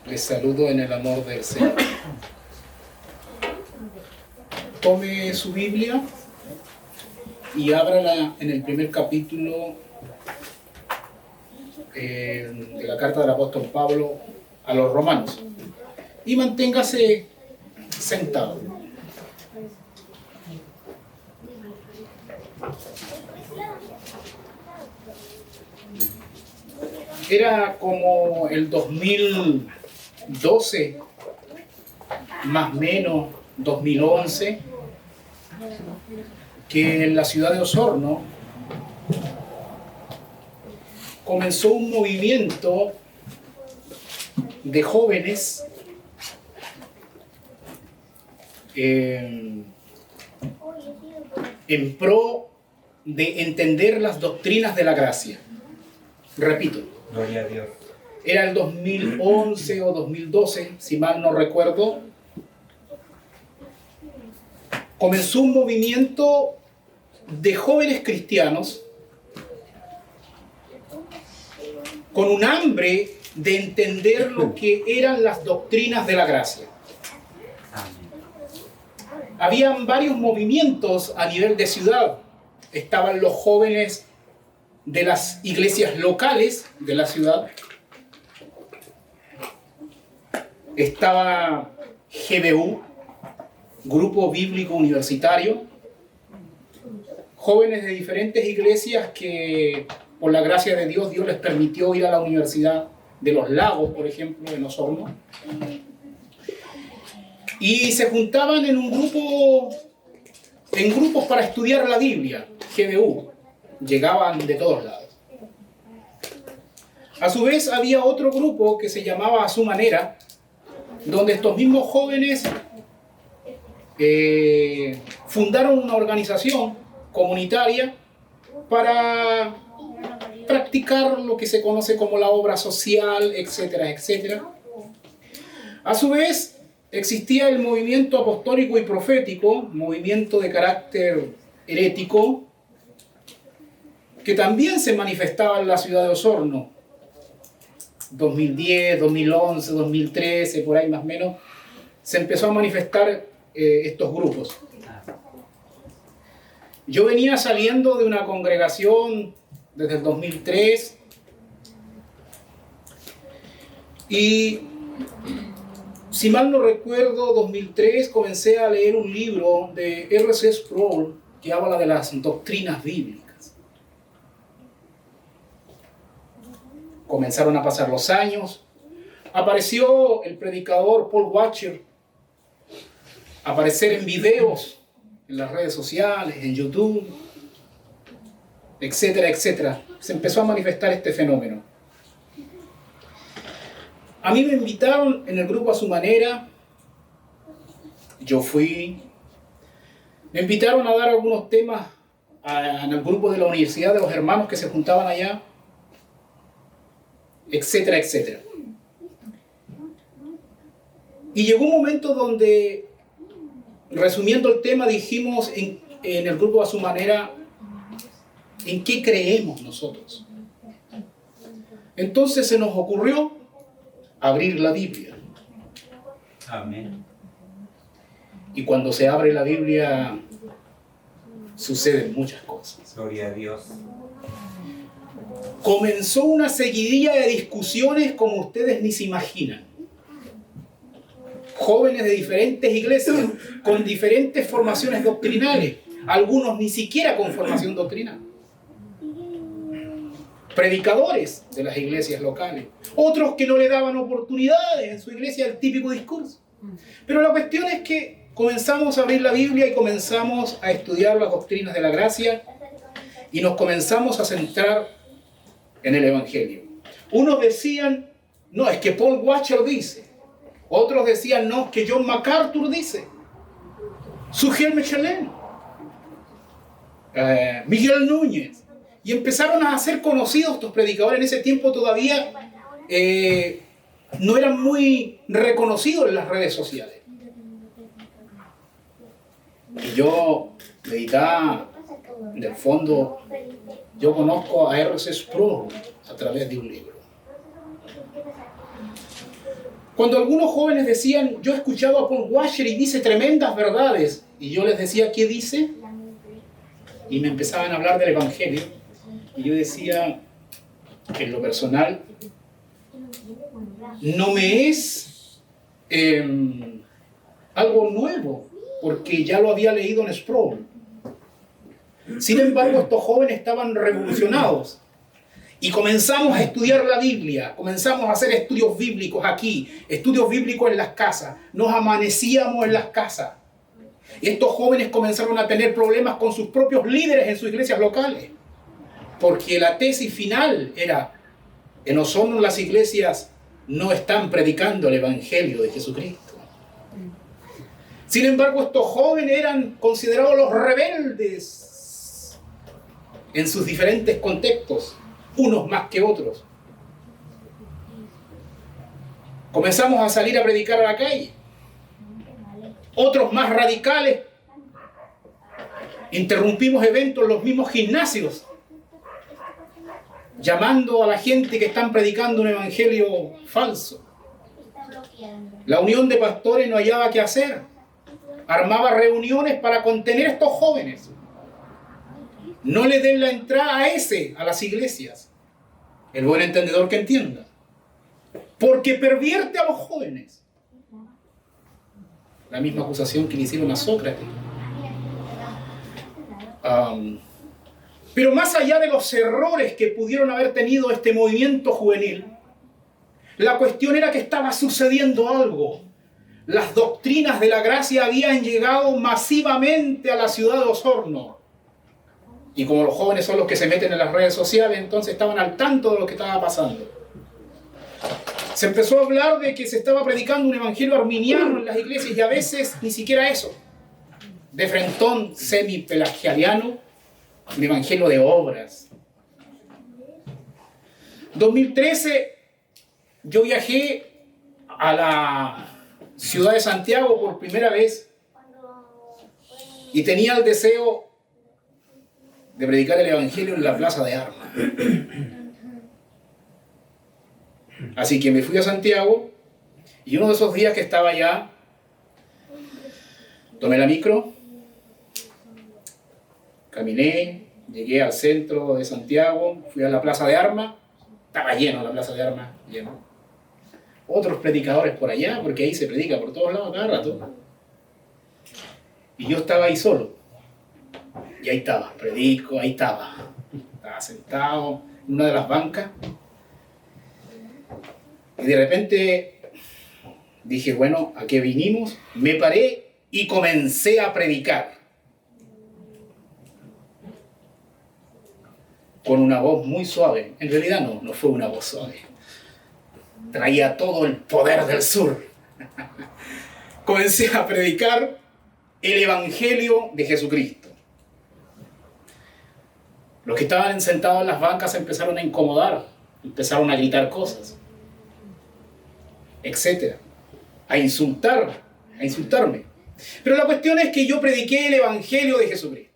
Les saludo en el amor del Señor. Tome su Biblia y ábrala en el primer capítulo de la carta del apóstol Pablo a los romanos. Y manténgase sentado. Era como el 2012, más o menos 2011, que en la ciudad de Osorno comenzó un movimiento de jóvenes en pro de entender las doctrinas de la gracia. Repito, Gloria a Dios. Era el 2011 o 2012, si mal no recuerdo. Comenzó un movimiento de jóvenes cristianos con un hambre de entender lo que eran las doctrinas de la gracia. Habían varios movimientos a nivel de ciudad. Estaban los jóvenes de las iglesias locales de la ciudad. Estaba GBU, Grupo Bíblico Universitario. Jóvenes de diferentes iglesias que, por la gracia de Dios, Dios les permitió ir a la Universidad de los Lagos, por ejemplo, en Osorno. Y se juntaban en grupos para estudiar la Biblia, GBU. Llegaban de todos lados. A su vez había otro grupo que se llamaba A Su Manera, donde estos mismos jóvenes fundaron una organización comunitaria para practicar lo que se conoce como la obra social, etcétera, etcétera. A su vez, existía el movimiento apostólico y profético, movimiento de carácter herético, que también se manifestaba en la ciudad de Osorno. 2010, 2011, 2013, por ahí más o menos, se empezó a manifestar estos grupos. Yo venía saliendo de una congregación desde el 2003 y, si mal no recuerdo, 2003 comencé a leer un libro de R.C. Sproul que habla de las doctrinas bíblicas. Comenzaron a pasar los años, apareció el predicador Paul Washer, aparecer en videos en las redes sociales, en YouTube, etcétera, etcétera. Se empezó a manifestar este fenómeno. A mí me invitaron en el grupo A Su Manera, yo fui. Me invitaron a dar algunos temas en el grupo de la Universidad de los Hermanos que se juntaban allá, etcétera, etcétera. Y llegó un momento donde, resumiendo el tema, dijimos en el grupo A Su Manera, ¿en qué creemos nosotros? Entonces se nos ocurrió abrir la Biblia. Amén. Y cuando se abre la Biblia, suceden muchas cosas. Gloria a Dios. Comenzó una seguidilla de discusiones como ustedes ni se imaginan. Jóvenes de diferentes iglesias, con diferentes formaciones doctrinales, algunos ni siquiera con formación doctrinal. Predicadores de las iglesias locales, otros que no le daban oportunidades en su iglesia al típico discurso. Pero la cuestión es que comenzamos a abrir la Biblia y comenzamos a estudiar las doctrinas de la gracia y nos comenzamos a centrar en el Evangelio. Unos decían, no, es que Paul Washer dice. Otros decían, no, es que John MacArthur dice. Sugiel Michelin. Miguel Núñez. Y empezaron a ser conocidos estos predicadores. En ese tiempo todavía no eran muy reconocidos en las redes sociales. Y yo meditaba, en el fondo, yo conozco a R.C. Sproul a través de un libro. Cuando algunos jóvenes decían, yo he escuchado a Paul Washer y dice tremendas verdades, y yo les decía, ¿qué dice? Y me empezaban a hablar del Evangelio, y yo decía, en lo personal, no me es algo nuevo, porque ya lo había leído en Sproul. Sin embargo, estos jóvenes estaban revolucionados. Y comenzamos a estudiar la Biblia, comenzamos a hacer estudios bíblicos aquí, estudios bíblicos en las casas. Nos amanecíamos en las casas. Y estos jóvenes comenzaron a tener problemas con sus propios líderes en sus iglesias locales. Porque la tesis final era, en Osorno las iglesias no están predicando el Evangelio de Jesucristo. Sin embargo, estos jóvenes eran considerados los rebeldes en sus diferentes contextos. Unos más que otros. Comenzamos a salir a predicar a la calle. Otros más radicales. Interrumpimos eventos en los mismos gimnasios, llamando a la gente que están predicando un evangelio falso. La unión de pastores no hallaba qué hacer. Armaba reuniones para contener a estos jóvenes. No le den la entrada a las iglesias. El buen entendedor que entienda. Porque pervierte a los jóvenes. La misma acusación que le hicieron a Sócrates. Pero más allá de los errores que pudieron haber tenido este movimiento juvenil, la cuestión era que estaba sucediendo algo. Las doctrinas de la gracia habían llegado masivamente a la ciudad de Osorno. Y como los jóvenes son los que se meten en las redes sociales, entonces estaban al tanto de lo que estaba pasando. Se empezó a hablar de que se estaba predicando un evangelio arminiano en las iglesias y a veces ni siquiera eso. De frentón semi-pelagiano, un evangelio de obras. 2013 yo viajé a la ciudad de Santiago por primera vez y tenía el deseo de predicar el evangelio en la Plaza de Armas. Así que me fui a Santiago y uno de esos días que estaba allá, tomé la micro, caminé, llegué al centro de Santiago, fui a la Plaza de Armas, estaba lleno la Plaza de Armas, lleno. Otros predicadores por allá, porque ahí se predica por todos lados cada rato. Y yo estaba ahí solo. Y ahí estaba, predico, ahí estaba. Estaba sentado en una de las bancas. Y de repente dije, bueno, ¿a qué vinimos? Me paré y comencé a predicar. Con una voz muy suave. En realidad no fue una voz suave. Traía todo el poder del sur. Comencé a predicar el Evangelio de Jesucristo. Los que estaban sentados en las bancas se empezaron a incomodar, empezaron a gritar cosas, etcétera, a insultarme. Pero la cuestión es que yo prediqué el Evangelio de Jesucristo,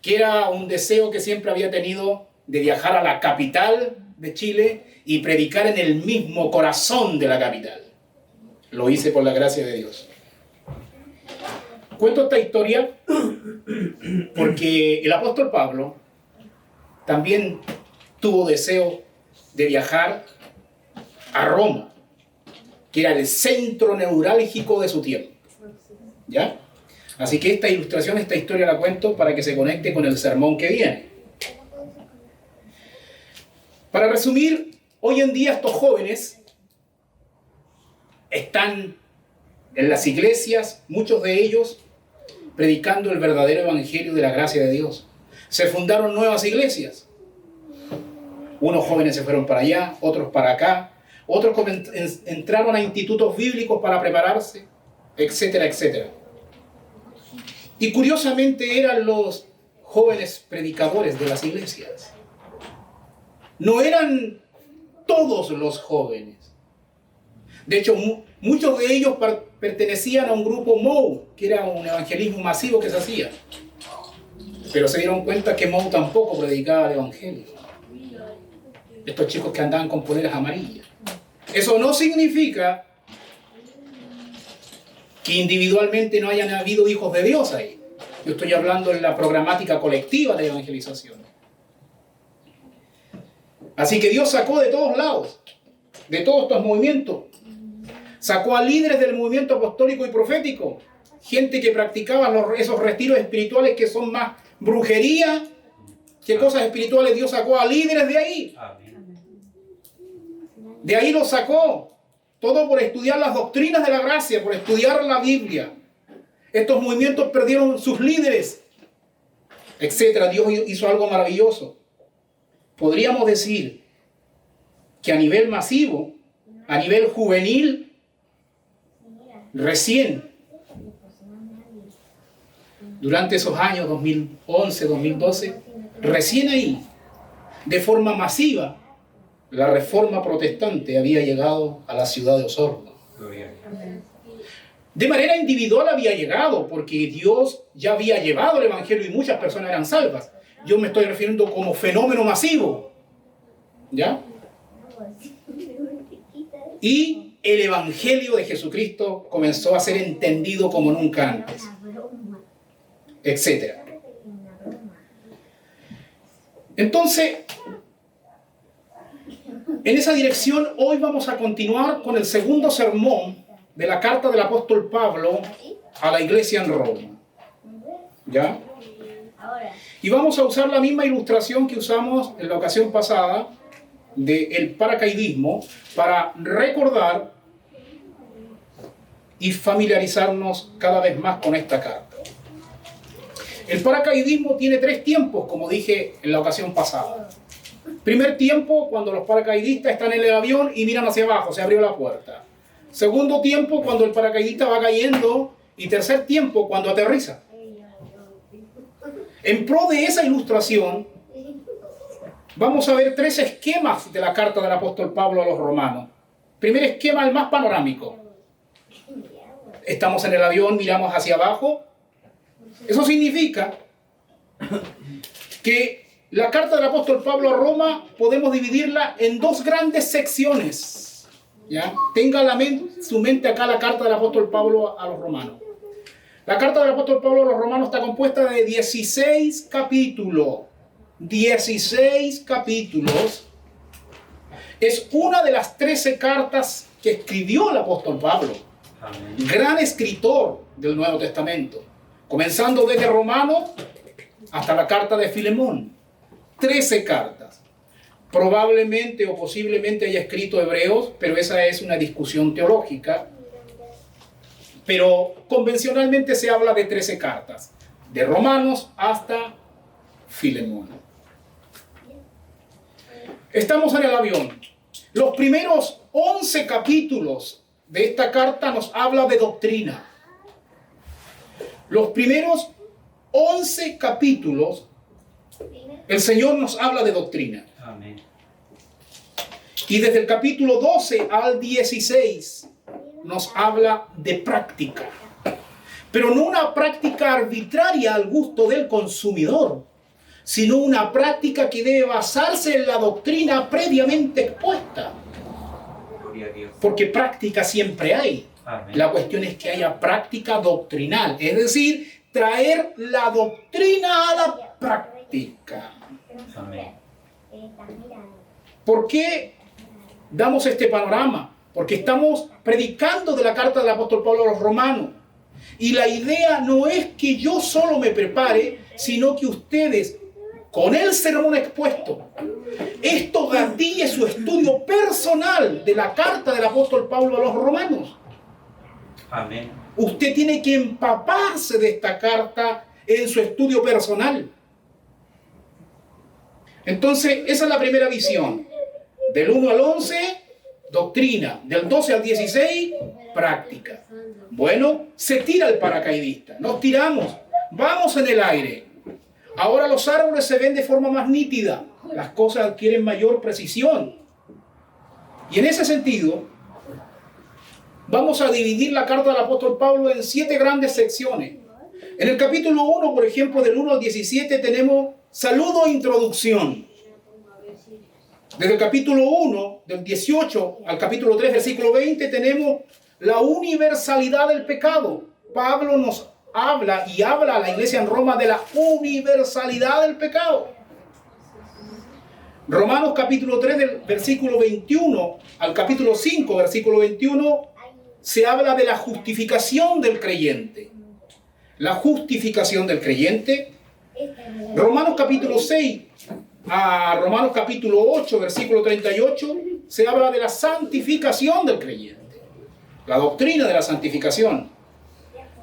que era un deseo que siempre había tenido de viajar a la capital de Chile y predicar en el mismo corazón de la capital. Lo hice por la gracia de Dios. Cuento esta historia porque el apóstol Pablo también tuvo deseo de viajar a Roma, que era el centro neurálgico de su tiempo. ¿Ya? Así que esta ilustración, esta historia la cuento para que se conecte con el sermón que viene. Para resumir, hoy en día estos jóvenes están en las iglesias, muchos de ellos predicando el verdadero evangelio de la gracia de Dios. Se fundaron nuevas iglesias. Unos jóvenes se fueron para allá, otros para acá, otros entraron a institutos bíblicos para prepararse, etcétera, etcétera. Y curiosamente eran los jóvenes predicadores de las iglesias. No eran todos los jóvenes. De hecho, muchos de ellos pertenecían a un grupo Mou, que era un evangelismo masivo que se hacía. Pero se dieron cuenta que Mou tampoco predicaba el evangelio. Estos chicos que andaban con poleras amarillas. Eso no significa que individualmente no hayan habido hijos de Dios ahí. Yo estoy hablando en la programática colectiva de evangelización. Así que Dios sacó de todos lados, de todos estos movimientos. Sacó a líderes del movimiento apostólico y profético, gente que practicaba esos retiros espirituales que son más brujería que cosas espirituales. Dios sacó a líderes de ahí. De ahí los sacó. Todo por estudiar las doctrinas de la gracia, por estudiar la Biblia. Estos movimientos perdieron sus líderes, etcétera. Dios hizo algo maravilloso. Podríamos decir que a nivel masivo, a nivel juvenil, recién, durante esos años 2011, 2012, recién ahí, de forma masiva, la reforma protestante había llegado a la ciudad de Osorno. De manera individual había llegado, porque Dios ya había llevado el evangelio y muchas personas eran salvas. Yo me estoy refiriendo como fenómeno masivo, ¿ya? Y el evangelio de Jesucristo comenzó a ser entendido como nunca antes, etcétera. Entonces, en esa dirección, hoy vamos a continuar con el segundo sermón de la carta del apóstol Pablo a la iglesia en Roma. ¿Ya? Y vamos a usar la misma ilustración que usamos en la ocasión pasada del paracaidismo para recordar y familiarizarnos cada vez más con esta carta. El paracaidismo tiene 3 tiempos, como dije en la ocasión pasada. Primer tiempo, cuando los paracaidistas están en el avión y miran hacia abajo, se abrió la puerta. Segundo tiempo, cuando el paracaidista va cayendo. Y tercer tiempo, cuando aterriza. En pro de esa ilustración, vamos a ver 3 esquemas de la carta del apóstol Pablo a los romanos. Primer esquema, el más panorámico. Estamos en el avión, miramos hacia abajo. Eso significa que la carta del apóstol Pablo a Roma podemos dividirla en 2 grandes secciones. ¿Ya? Tenga su mente acá la carta del apóstol Pablo a los romanos. La carta del apóstol Pablo a los romanos está compuesta de 16 capítulos. 16 capítulos. Es una de las 13 cartas que escribió el apóstol Pablo. Amén. Gran escritor del Nuevo Testamento. Comenzando desde Romanos hasta la carta de Filemón. 13 cartas. Probablemente o posiblemente haya escrito Hebreos, pero esa es una discusión teológica. Pero convencionalmente se habla de 13 cartas. De Romanos hasta Filemón. Estamos en el avión. Los primeros 11 capítulos de esta carta nos habla de doctrina. Los primeros 11 capítulos, el Señor nos habla de doctrina. Amén. Y desde el capítulo 12 al 16 nos habla de práctica. Pero no una práctica arbitraria al gusto del consumidor, sino una práctica que debe basarse en la doctrina previamente expuesta. Porque práctica siempre hay. Amén. La cuestión es que haya práctica doctrinal, es decir, traer la doctrina a la práctica. Amén. ¿Por qué damos este panorama? Porque estamos predicando de la carta del apóstol Pablo a los romanos. Y la idea no es que yo solo me prepare, sino que ustedes, con el sermón expuesto, esto gatille su estudio personal de la carta del apóstol Pablo a los romanos. Amén. Usted tiene que empaparse de esta carta en su estudio personal. Entonces, esa es la primera visión. Del 1 al 11, doctrina. Del 12 al 16, práctica. Bueno, se tira el paracaidista. Nos tiramos. Vamos en el aire. Ahora los árboles se ven de forma más nítida. Las cosas adquieren mayor precisión. Y en ese sentido, vamos a dividir la carta del apóstol Pablo en 7 grandes secciones. En el capítulo 1, por ejemplo, del 1 al 17, tenemos saludo e introducción. Desde el capítulo 1, del 18 al capítulo 3, versículo 20, tenemos la universalidad del pecado. Pablo nos habla y habla a la iglesia en Roma de la universalidad del pecado. Romanos capítulo 3 del versículo 21 al capítulo 5 versículo 21 se habla de la justificación del creyente. La justificación del creyente. Romanos capítulo 6 a Romanos capítulo 8 versículo 38 se habla de la santificación del creyente. La doctrina de la santificación.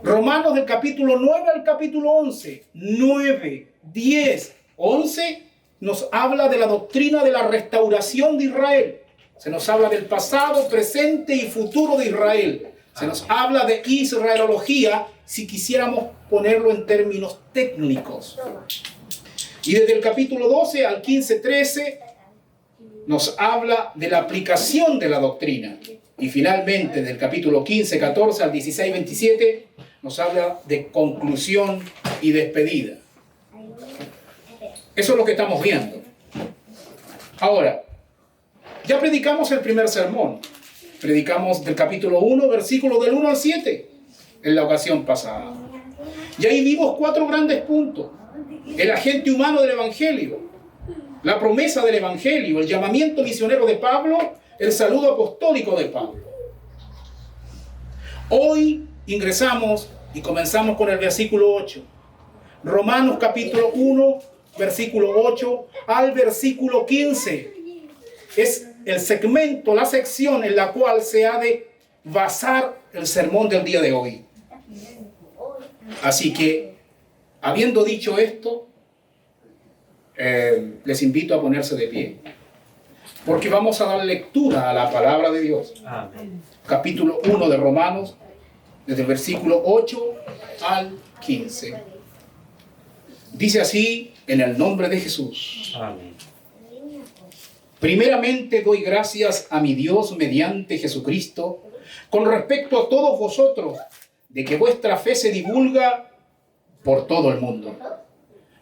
Romanos del capítulo 9 al capítulo 11, 9, 10, 11, nos habla de la doctrina de la restauración de Israel. Se nos habla del pasado, presente y futuro de Israel. Se nos habla de israelología, si quisiéramos ponerlo en términos técnicos. Y desde el capítulo 12 al 15, 13, nos habla de la aplicación de la doctrina. Y finalmente, del capítulo 15, 14 al 16, 27, nos habla de conclusión y despedida. Eso es lo que estamos viendo. Ahora, ya predicamos el primer sermón. Predicamos del capítulo 1, versículos del 1 al 7, en la ocasión pasada. Y ahí vimos 4 grandes puntos. El agente humano del Evangelio, la promesa del Evangelio, el llamamiento misionero de Pablo, el saludo apostólico de Pablo. Hoy ingresamos y comenzamos con el versículo 8. Romanos capítulo 1, versículo 8 al versículo 15. Es el segmento, la sección en la cual se ha de basar el sermón del día de hoy. Así que, habiendo dicho esto, les invito a ponerse de pie, porque vamos a dar lectura a la palabra de Dios. Amén. Capítulo 1 de Romanos, desde el versículo 8 al 15. Dice así, en el nombre de Jesús. Amén. Primeramente doy gracias a mi Dios mediante Jesucristo con respecto a todos vosotros, de que vuestra fe se divulga por todo el mundo.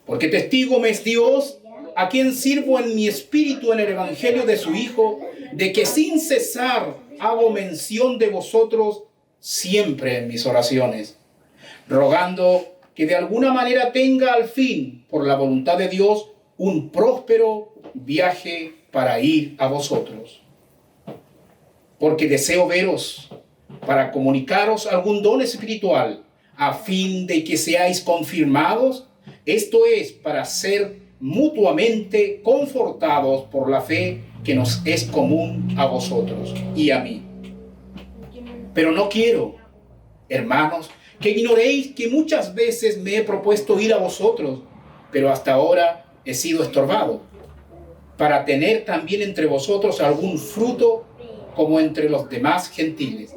Porque testigo me es Dios, a quien sirvo en mi espíritu en el evangelio de su Hijo, de que sin cesar hago mención de vosotros siempre en mis oraciones, rogando que de alguna manera tenga al fin, por la voluntad de Dios, un próspero viaje para ir a vosotros. Porque deseo veros para comunicaros algún don espiritual, a fin de que seáis confirmados, esto es, para ser mutuamente confortados por la fe que nos es común a vosotros y a mí. Pero no quiero, hermanos, que ignoréis que muchas veces me he propuesto ir a vosotros, pero hasta ahora he sido estorbado, para tener también entre vosotros algún fruto como entre los demás gentiles.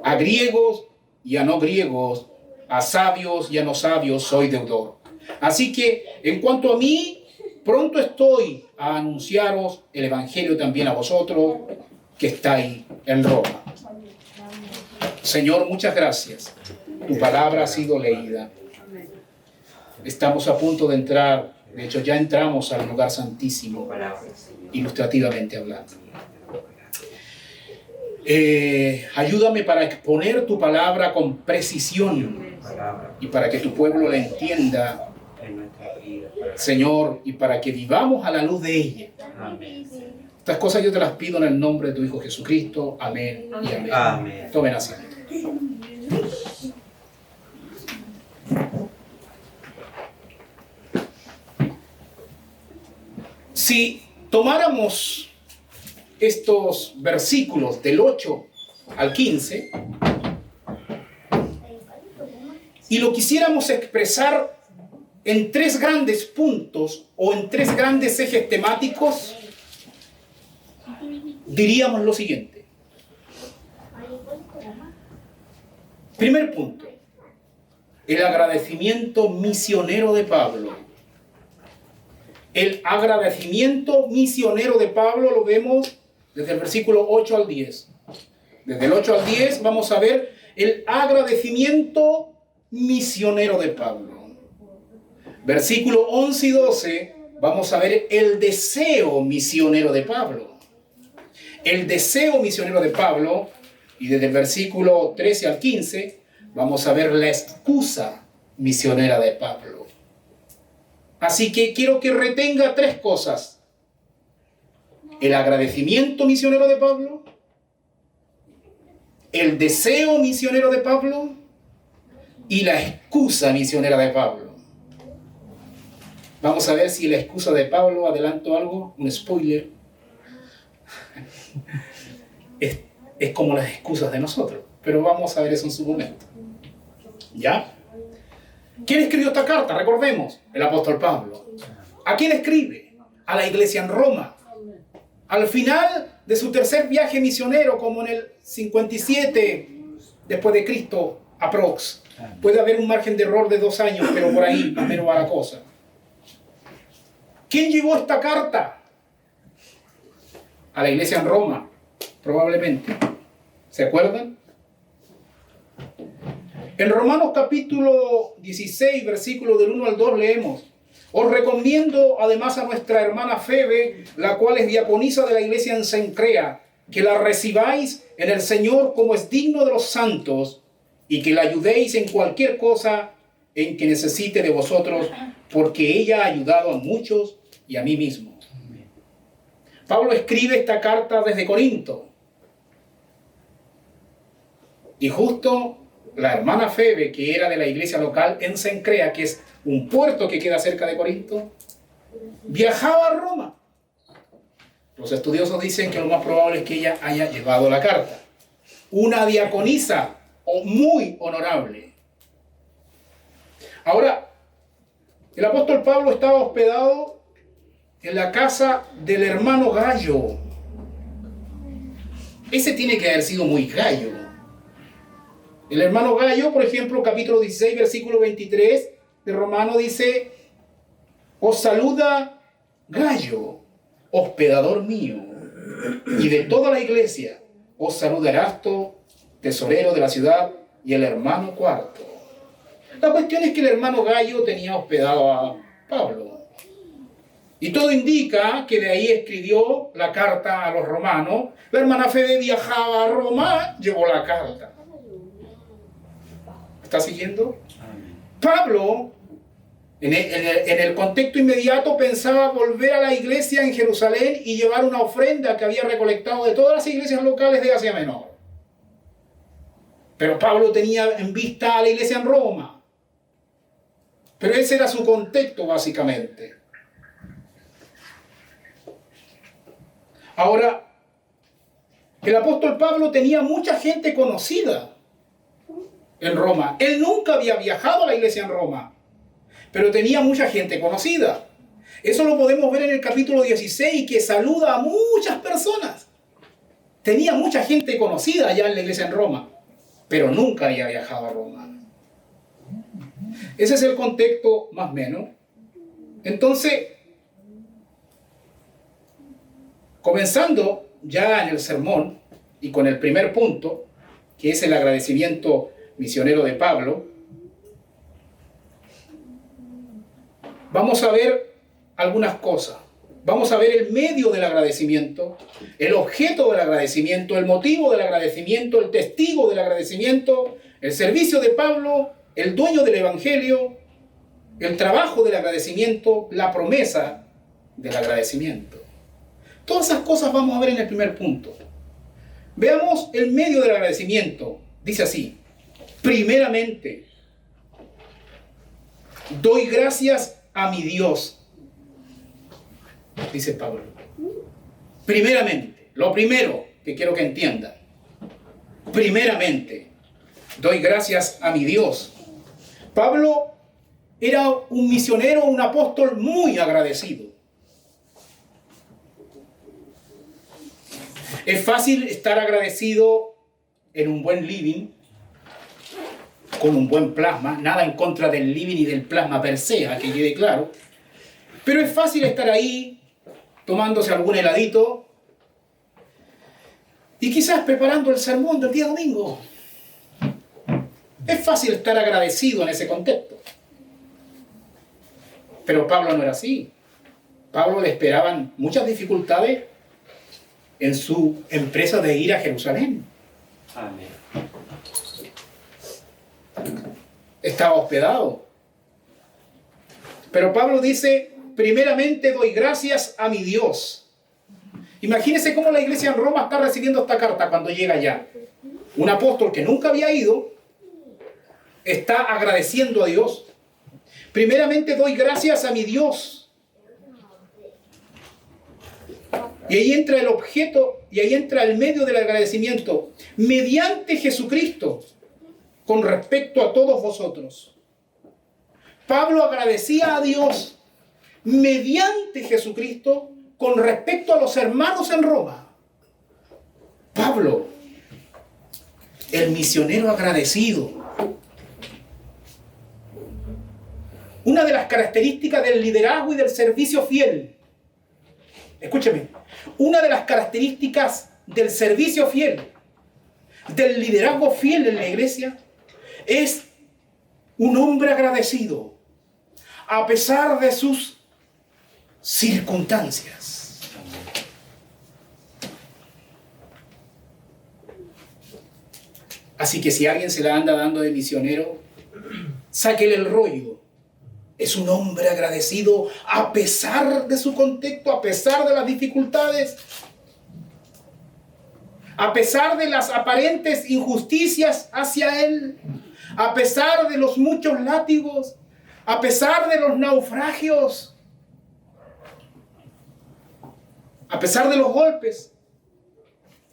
A griegos y a no griegos, a sabios y a no sabios soy deudor. Así que, en cuanto a mí, pronto estoy a anunciaros el evangelio también a vosotros que estáis en Roma. Señor, muchas gracias. Tu palabra ha sido leída. Estamos a punto de entrar, de hecho ya entramos al lugar santísimo, ilustrativamente hablando. Ayúdame para exponer tu palabra con precisión y para que tu pueblo la entienda, Señor, y para que vivamos a la luz de ella. Amén. Estas cosas yo te las pido en el nombre de tu Hijo Jesucristo. Amén y amén. Amén. Tomen asiento. Si tomáramos estos versículos del 8 al 15 y lo quisiéramos expresar en 3 grandes puntos o en 3 grandes ejes temáticos, diríamos lo siguiente. Primer punto, el agradecimiento misionero de Pablo. El agradecimiento misionero de Pablo lo vemos desde el versículo 8 al 10. Desde el 8 al 10 vamos a ver el agradecimiento misionero de Pablo. Versículo 11 y 12 vamos a ver el deseo misionero de Pablo. El deseo misionero de Pablo Y desde el versículo 13 al 15 vamos a ver la excusa misionera de Pablo. Así que quiero que retenga tres cosas: el agradecimiento misionero de Pablo, el deseo misionero de Pablo y la excusa misionera de Pablo. Vamos a ver si la excusa de Pablo, adelanto algo, un spoiler, es como las excusas de nosotros, pero vamos a ver eso en su momento. ¿Ya? ¿Quién escribió esta carta? Recordemos, el apóstol Pablo. ¿A quién escribe? A la iglesia en Roma. Al final de su tercer viaje misionero, como en el 57 después de Cristo, aprox. Puede haber un margen de error de 2 años, pero por ahí más o menos va la cosa. ¿Quién llevó esta carta? A la iglesia en Roma, probablemente. ¿Se acuerdan? En Romanos capítulo 16, versículo del 1 al 2 leemos: os recomiendo además a nuestra hermana Febe, la cual es diaconisa de la iglesia en Cencrea, que la recibáis en el Señor como es digno de los santos, y que la ayudéis en cualquier cosa en que necesite de vosotros, porque ella ha ayudado a muchos y a mí mismo. Pablo escribe esta carta desde Corinto. Y justo la hermana Febe, que era de la iglesia local en Cencrea, que es un puerto que queda cerca de Corinto, viajaba a Roma. Los estudiosos dicen que lo más probable es que ella haya llevado la carta. Una diaconisa muy honorable. Ahora, el apóstol Pablo estaba hospedado en la casa del hermano Gayo. Ese tiene que haber sido muy gallo. El hermano Gayo, por ejemplo, capítulo 16, versículo 23 de Romano dice: os saluda Gayo, hospedador mío, y de toda la iglesia os saluda Erasto, tesorero de la ciudad, y el hermano Cuarto. La cuestión es que el hermano Gayo tenía hospedado a Pablo. Y todo indica que de ahí escribió la carta a los romanos. La hermana Febe viajaba a Roma, llevó la carta. ¿Está siguiendo? Pablo, en el contexto inmediato, pensaba volver a la iglesia en Jerusalén y llevar una ofrenda que había recolectado de todas las iglesias locales de Asia Menor. Pero Pablo tenía en vista a la iglesia en Roma. Pero ese era su contexto, básicamente. Ahora, el apóstol Pablo tenía mucha gente conocida en Roma. Él nunca había viajado a la iglesia en Roma, pero tenía mucha gente conocida. Eso lo podemos ver en el capítulo 16, que saluda a muchas personas. Tenía mucha gente conocida allá en la iglesia en Roma, pero nunca había viajado a Roma. Ese es el contexto más o menos. Entonces, comenzando ya en el sermón y con el primer punto, que es el agradecimiento misionero de Pablo, vamos a ver algunas cosas. Vamos a ver el medio del agradecimiento, el objeto del agradecimiento, el motivo del agradecimiento, el testigo del agradecimiento, el servicio de Pablo, el dueño del evangelio, el trabajo del agradecimiento, la promesa del agradecimiento. Todas esas cosas vamos a ver en el primer punto. Veamos el medio del agradecimiento. Dice así: primeramente, doy gracias a mi Dios. Dice Pablo. Primeramente, lo primero que quiero que entiendan. Primeramente, doy gracias a mi Dios. Pablo era un misionero, un apóstol muy agradecido. Es fácil estar agradecido en un buen living, con un buen plasma, nada en contra del living y del plasma per se, a que quede claro. Pero es fácil estar ahí, tomándose algún heladito, y quizás preparando el sermón del día domingo. Es fácil estar agradecido en ese contexto. Pero Pablo no era así. Pablo le esperaban muchas dificultades en su empresa de ir a Jerusalén. Amén. Estaba hospedado. Pero Pablo dice, primeramente doy gracias a mi Dios. Imagínense cómo la iglesia en Roma está recibiendo esta carta cuando llega allá. Un apóstol que nunca había ido está agradeciendo a Dios. Primeramente doy gracias a mi Dios. Y ahí entra el objeto, y ahí entra el medio del agradecimiento. Mediante Jesucristo, con respecto a todos vosotros. Pablo agradecía a Dios mediante Jesucristo con respecto a los hermanos en Roma. Pablo, el misionero agradecido. Una de las características del liderazgo y del servicio fiel. Escúcheme. Una de las características del servicio fiel, del liderazgo fiel en la iglesia, es un hombre agradecido a pesar de sus circunstancias. Así que si alguien se la anda dando de misionero, sáquele el rollo. Es un hombre agradecido a pesar de su contexto, a pesar de las dificultades, a pesar de las aparentes injusticias hacia él, a pesar de los muchos látigos, a pesar de los naufragios, a pesar de los golpes.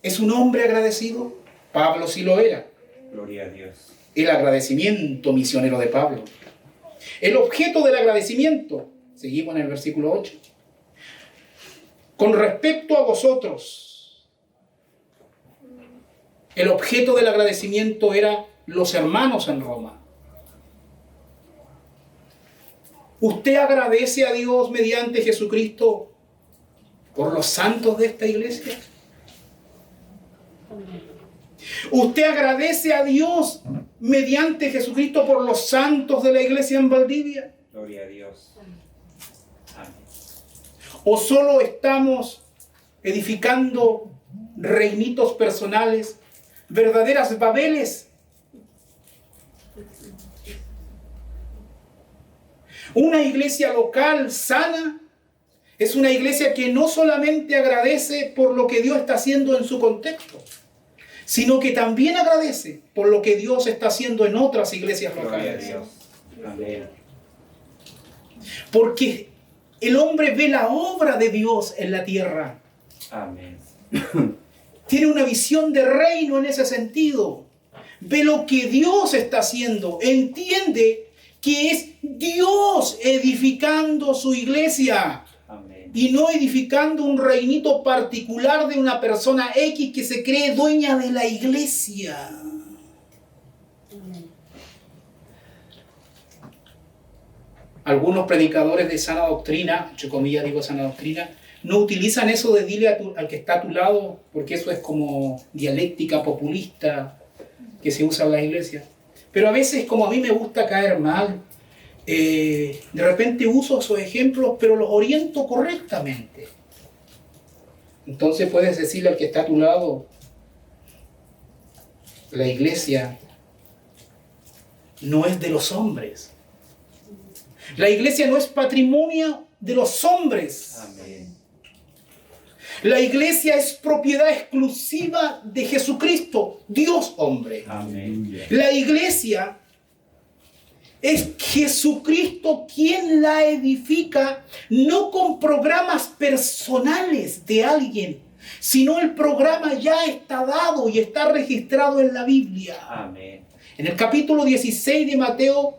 ¿Es un hombre agradecido? Pablo sí lo era. Gloria a Dios. El agradecimiento misionero de Pablo. El objeto del agradecimiento, seguimos en el versículo 8. Con respecto a vosotros, el objeto del agradecimiento era los hermanos en Roma. ¿Usted agradece a Dios mediante Jesucristo por los santos de esta iglesia? ¿Usted agradece a Dios mediante Jesucristo por los santos de la iglesia en Valdivia? Gloria a Dios. Amén. ¿O solo estamos edificando reinitos personales, verdaderas Babeles? Una iglesia local sana es una iglesia que no solamente agradece por lo que Dios está haciendo en su contexto, sino que también agradece por lo que Dios está haciendo en otras iglesias locales. Gloria a Dios. Amén. Porque el hombre ve la obra de Dios en la tierra. Amén. Tiene una visión de reino en ese sentido. Ve lo que Dios está haciendo. Entiende que es Dios edificando su iglesia. Amén. Y no edificando un reinito particular de una persona X que se cree dueña de la iglesia. Algunos predicadores de sana doctrina, entre comillas digo sana doctrina, no utilizan eso de dile al que está a tu lado, porque eso es como dialéctica populista que se usa en la iglesia. Pero a veces, como a mí me gusta caer mal, de repente uso esos ejemplos, pero los oriento correctamente. Entonces puedes decirle al que está a tu lado, la iglesia no es de los hombres. La iglesia no es patrimonio de los hombres. Amén. La iglesia es propiedad exclusiva de Jesucristo, Dios hombre. Amén. La iglesia es Jesucristo quien la edifica, no con programas personales de alguien, sino el programa ya está dado y está registrado en la Biblia. Amén. En el capítulo 16 de Mateo,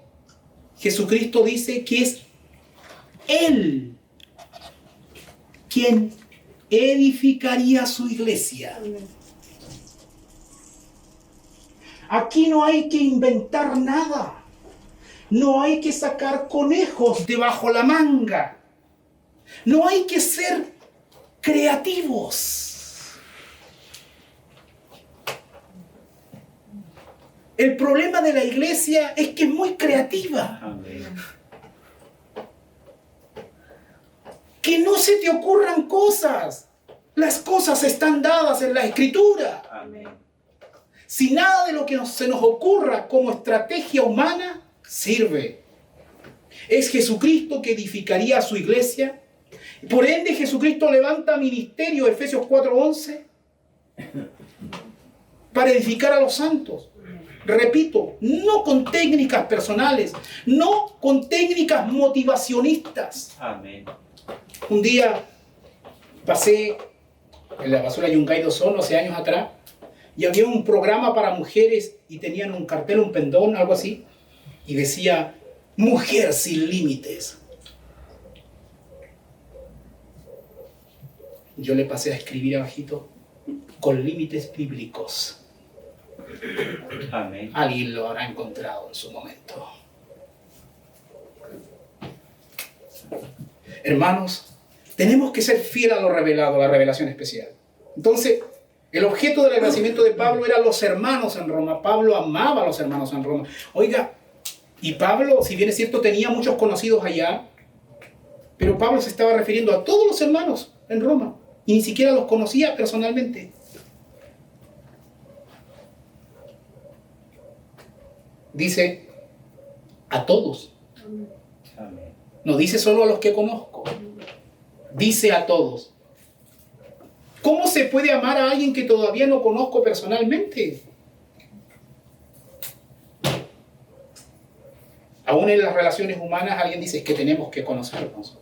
Jesucristo dice que es Él quien edificaría su iglesia. Aquí no hay que inventar nada. No hay que sacar conejos debajo la manga. No hay que ser creativos. El problema de la iglesia es que es muy creativa. Amén. Que no se te ocurran cosas. Las cosas están dadas en la Escritura. Amén. si nada de lo que se nos ocurra como estrategia humana sirve. Es Jesucristo que edificaría a su iglesia. Por ende, Jesucristo levanta ministerio, Efesios 4:11, para edificar a los santos. Repito, no con técnicas personales, no con técnicas motivacionistas. Amén. Un día pasé en la basura Yungay do Sol, hace años atrás, y había un programa para mujeres y tenían un cartel, un pendón, algo así, y decía, mujer sin límites. Yo le pasé a escribir abajito, con límites bíblicos. Amén. Alguien lo habrá encontrado en su momento. Hermanos, tenemos que ser fieles a lo revelado, a la revelación especial. Entonces, el objeto del agradecimiento de Pablo era los hermanos en Roma. Pablo amaba a los hermanos en Roma. Oiga, y Pablo, si bien es cierto, tenía muchos conocidos allá, pero Pablo se estaba refiriendo a todos los hermanos en Roma y ni siquiera los conocía personalmente. Dice a todos. Amén. No dice solo a los que conozco. Dice a todos. ¿Cómo se puede amar a alguien que todavía no conozco personalmente? Aún en las relaciones humanas alguien dice que tenemos que conocernos.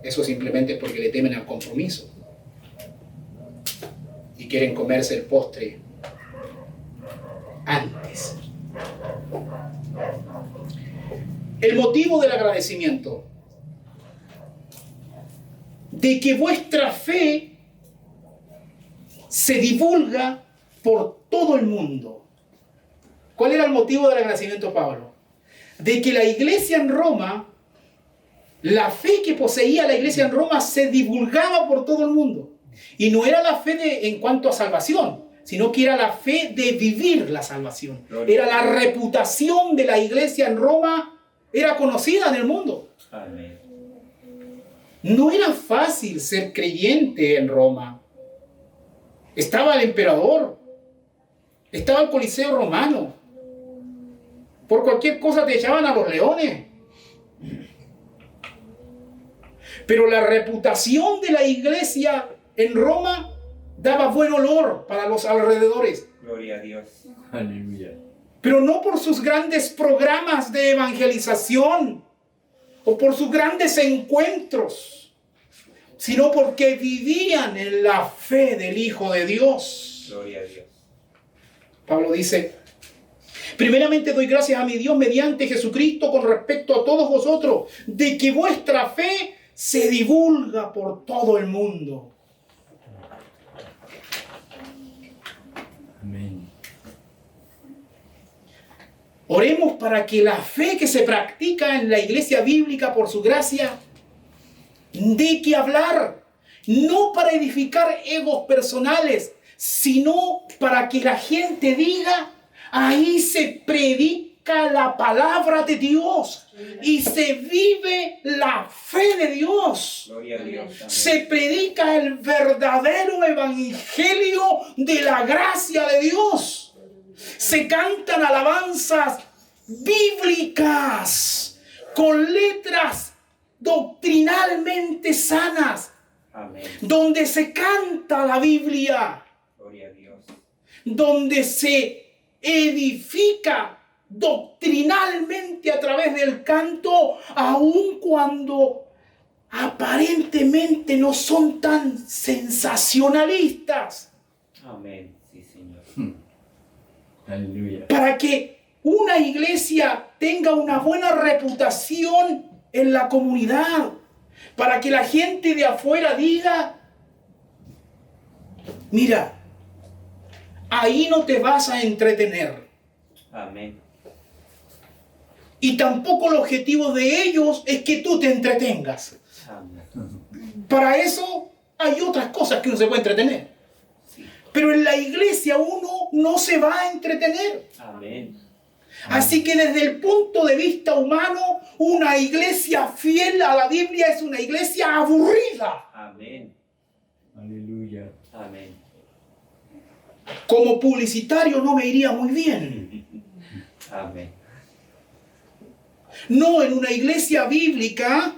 Eso simplemente es porque le temen al compromiso y quieren comerse el postre antes. El motivo del agradecimiento, de que vuestra fe se divulga por todo el mundo. ¿Cuál era el motivo del agradecimiento de Pablo? De que la iglesia en Roma, la fe que poseía la iglesia en Roma se divulgaba por todo el mundo. Y no era la fe en cuanto a salvación, sino que era la fe de vivir la salvación. Era la reputación de la iglesia en Roma, era conocida en el mundo. Amén. No era fácil ser creyente en Roma. Estaba el emperador, estaba el Coliseo romano. Por cualquier cosa te echaban a los leones. Pero la reputación de la iglesia en Roma daba buen olor para los alrededores. Gloria a Dios. Aleluya. Pero no por sus grandes programas de evangelización o por sus grandes encuentros, sino porque vivían en la fe del Hijo de Dios. Gloria a Dios. Pablo dice, primeramente doy gracias a mi Dios mediante Jesucristo con respecto a todos vosotros, de que vuestra fe se divulga por todo el mundo. Amén. Oremos para que la fe que se practica en la iglesia bíblica por su gracia dé que hablar, no para edificar egos personales, sino para que la gente diga, ahí se predica la palabra de Dios y se vive la fe de Dios. Gloria a Dios. Amén. Se predica el verdadero evangelio de la gracia de Dios. Se cantan alabanzas bíblicas con letras doctrinalmente sanas, Amén. donde se canta la Biblia, Gloria a Dios. donde se edifica doctrinalmente a través del canto, aun cuando aparentemente no son tan sensacionalistas, Amén. Sí, Señor. Aleluya. para que una iglesia tenga una buena reputación en la comunidad, para que la gente de afuera diga, mira, ahí no te vas a entretener. Amén. Y tampoco el objetivo de ellos es que tú te entretengas. Amén. Para eso hay otras cosas que uno se puede entretener. Sí. Pero en la iglesia uno no se va a entretener. Amén. Así que desde el punto de vista humano, una iglesia fiel a la Biblia es una iglesia aburrida. Amén. Aleluya. Amén. Como publicitario no me iría muy bien. Amén. No, en una iglesia bíblica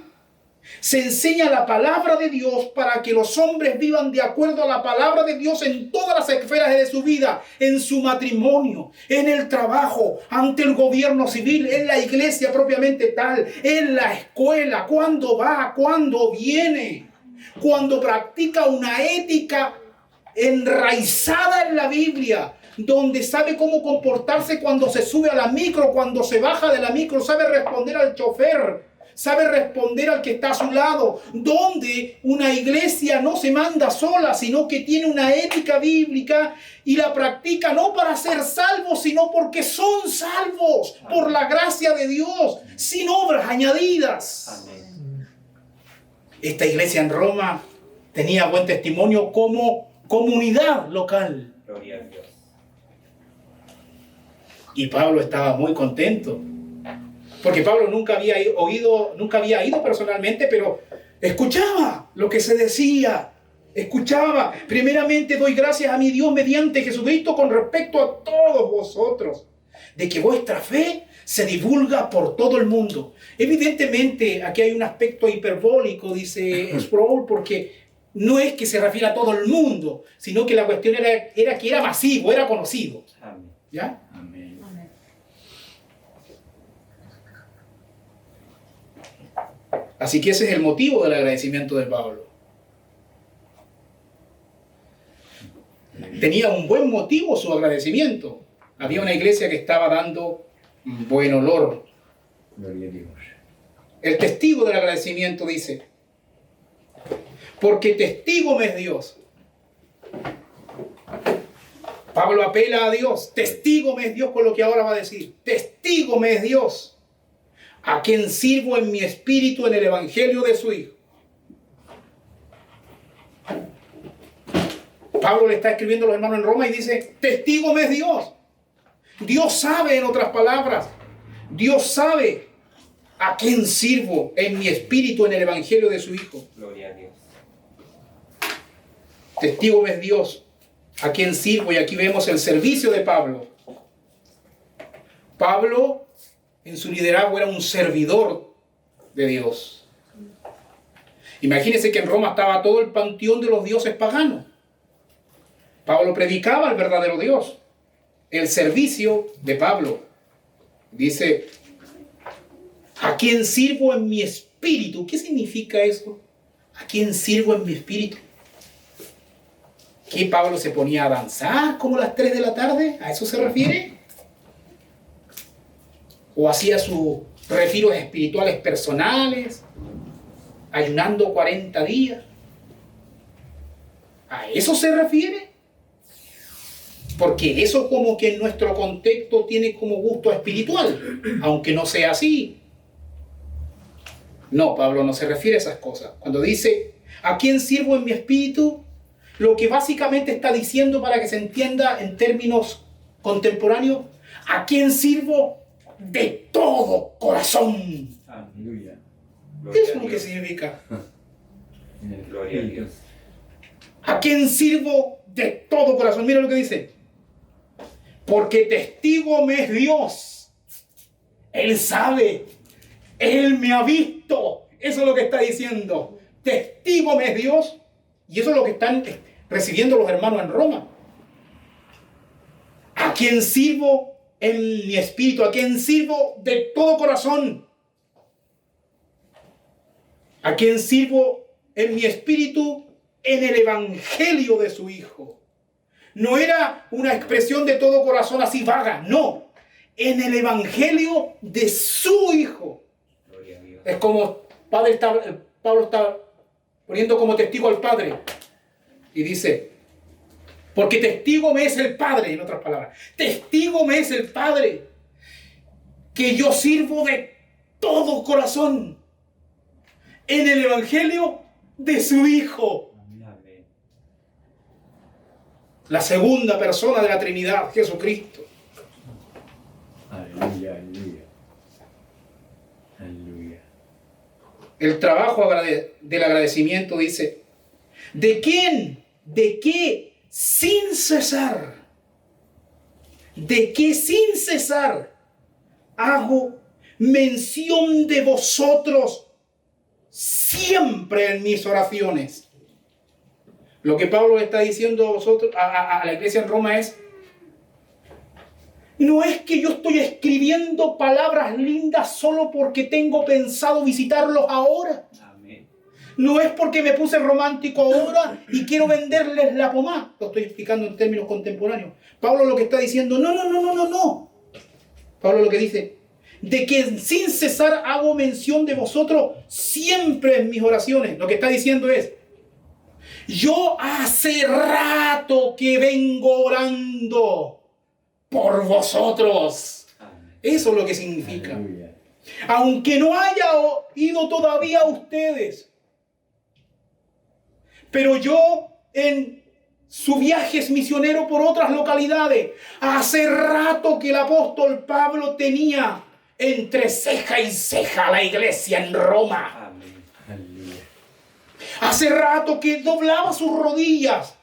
se enseña la palabra de Dios para que los hombres vivan de acuerdo a la palabra de Dios en todas las esferas de su vida, en su matrimonio, en el trabajo, ante el gobierno civil, en la iglesia propiamente tal, en la escuela, cuando va, cuando viene, cuando practica una ética enraizada en la Biblia, donde sabe cómo comportarse cuando se sube a la micro, cuando se baja de la micro, sabe responder al chofer, sabe responder al que está a su lado, donde una iglesia no se manda sola, sino que tiene una ética bíblica y la practica no para ser salvos, sino porque son salvos por la gracia de Dios, sin obras añadidas. Amén. Esta iglesia en Roma tenía buen testimonio como comunidad local. Gloria a Dios. Y Pablo estaba muy contento. Porque Pablo nunca había ido personalmente, pero escuchaba lo que se decía. Escuchaba. Primeramente doy gracias a mi Dios mediante Jesucristo con respecto a todos vosotros, de que vuestra fe se divulga por todo el mundo. Evidentemente, aquí hay un aspecto hiperbólico, dice Sproul, porque no es que se refiere a todo el mundo, sino que la cuestión era que era masivo, era conocido. Amén. ¿Ya? Amén. Así que ese es el motivo del agradecimiento de Pablo. Tenía un buen motivo su agradecimiento. Había una iglesia que estaba dando un buen olor. Gloria a Dios. El testigo del agradecimiento dice: porque testigo me es Dios. Pablo apela a Dios. Testigo me es Dios con lo que ahora va a decir. Testigo me es Dios, a quien sirvo en mi espíritu en el evangelio de su Hijo. Pablo le está escribiendo a los hermanos en Roma y dice: testigo me es Dios. Dios sabe, en otras palabras, Dios sabe a quien sirvo en mi espíritu en el evangelio de su Hijo. Gloria a Dios. Testigo me es Dios, a quien sirvo. Y aquí vemos el servicio de Pablo. Pablo, en su liderazgo, era un servidor de Dios. Imagínense que en Roma estaba todo el panteón de los dioses paganos. Pablo predicaba al verdadero Dios. El servicio de Pablo. Dice: a quien sirvo en mi espíritu. ¿Qué significa eso? ¿A quien sirvo en mi espíritu? ¿Que Pablo se ponía a danzar como a las 3 de la tarde? ¿A eso se refiere? ¿O hacía sus retiros espirituales personales, ayunando 40 días? ¿A eso se refiere? Porque eso como que en nuestro contexto tiene como gusto espiritual, aunque no sea así. No, Pablo no se refiere a esas cosas. Cuando dice: ¿a quién sirvo en mi espíritu?, lo que básicamente está diciendo, para que se entienda en términos contemporáneos, ¿a quién sirvo de todo corazón? Aleluya. Eso es lo que significa. Gloria a Dios. ¿A quién sirvo de todo corazón? Mira lo que dice: porque testigo me es Dios. Él sabe. Él me ha visto. Eso es lo que está diciendo. Testigo me es Dios. Y eso es lo que están recibiendo los hermanos en Roma. ¿A quién sirvo en mi espíritu? ¿A quién sirvo de todo corazón? ¿A quién sirvo en mi espíritu? En el evangelio de su Hijo. No era una expresión de todo corazón así vaga, no. En el evangelio de su Hijo. Gloria a Dios. Es como Pablo está poniendo como testigo al Padre. Y dice: porque testigo me es el Padre, en otras palabras. Testigo me es el Padre, que yo sirvo de todo corazón en el evangelio de su Hijo. Amén. La segunda persona de la Trinidad, Jesucristo. Aleluya, aleluya. Aleluya. El trabajo del agradecimiento dice: ¿de quién? ¿De qué? Sin cesar. de que sin cesar hago mención de vosotros siempre en mis oraciones. Lo que Pablo está diciendo a vosotros, a la iglesia en Roma es: no es que yo estoy escribiendo palabras lindas solo porque tengo pensado visitarlos ahora. Amén. No es porque me puse romántico ahora y quiero venderles la pomada. Lo estoy explicando en términos contemporáneos. Pablo lo que está diciendo, no. Pablo lo que dice, de que sin cesar hago mención de vosotros siempre en mis oraciones. Lo que está diciendo es, yo hace rato que vengo orando por vosotros. Amén. Eso es lo que significa. Aleluya. Aunque no haya ido todavía a ustedes, pero yo en su viaje misionero por otras localidades, hace rato que el apóstol Pablo tenía entre ceja y ceja la iglesia en Roma. Amén. Aleluya. Hace rato que doblaba sus rodillas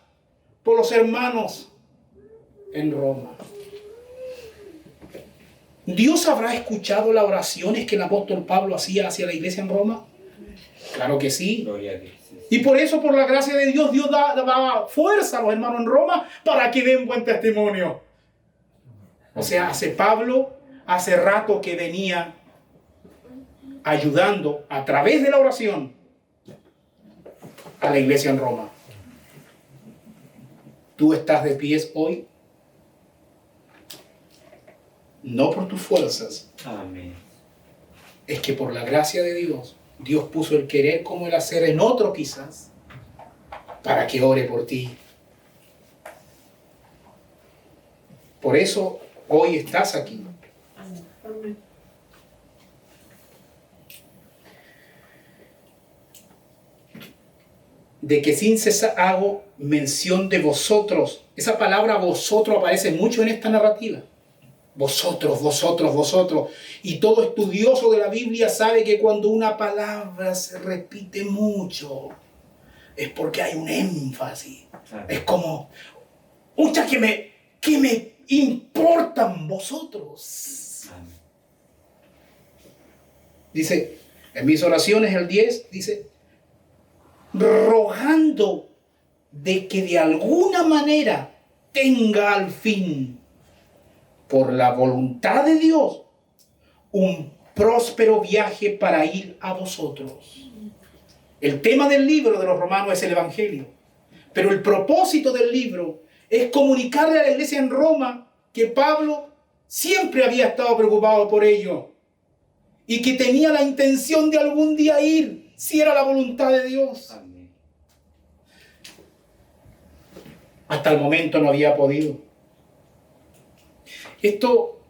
por los hermanos en Roma. ¿Dios habrá escuchado las oraciones que el apóstol Pablo hacía hacia la iglesia en Roma? Claro que sí. Gloria a Dios. Sí, sí. Y por eso, por la gracia de Dios, Dios da fuerza a los hermanos en Roma para que den buen testimonio. O sea, Pablo hace rato que venía ayudando a través de la oración a la iglesia en Roma. ¿Tú estás de pies hoy? No por tus fuerzas, Amén. es que por la gracia de Dios, Dios puso el querer como el hacer en otro quizás, para que ore por ti. Por eso hoy estás aquí. De que sin cesar hago mención de vosotros. Esa palabra vosotros aparece mucho en esta narrativa. Vosotros. Y todo estudioso de la Biblia sabe que cuando una palabra se repite mucho, es porque hay un énfasis. Amén. Es como, muchas que me importan vosotros. Amén. Dice, en mis oraciones el 10, dice, rogando de que de alguna manera tenga al fin, por la voluntad de Dios, un próspero viaje para ir a vosotros. El tema del libro de los Romanos es el Evangelio, pero el propósito del libro es comunicarle a la iglesia en Roma que Pablo siempre había estado preocupado por ello y que tenía la intención de algún día ir, si era la voluntad de Dios. Amén. Hasta el momento no había podido. Esto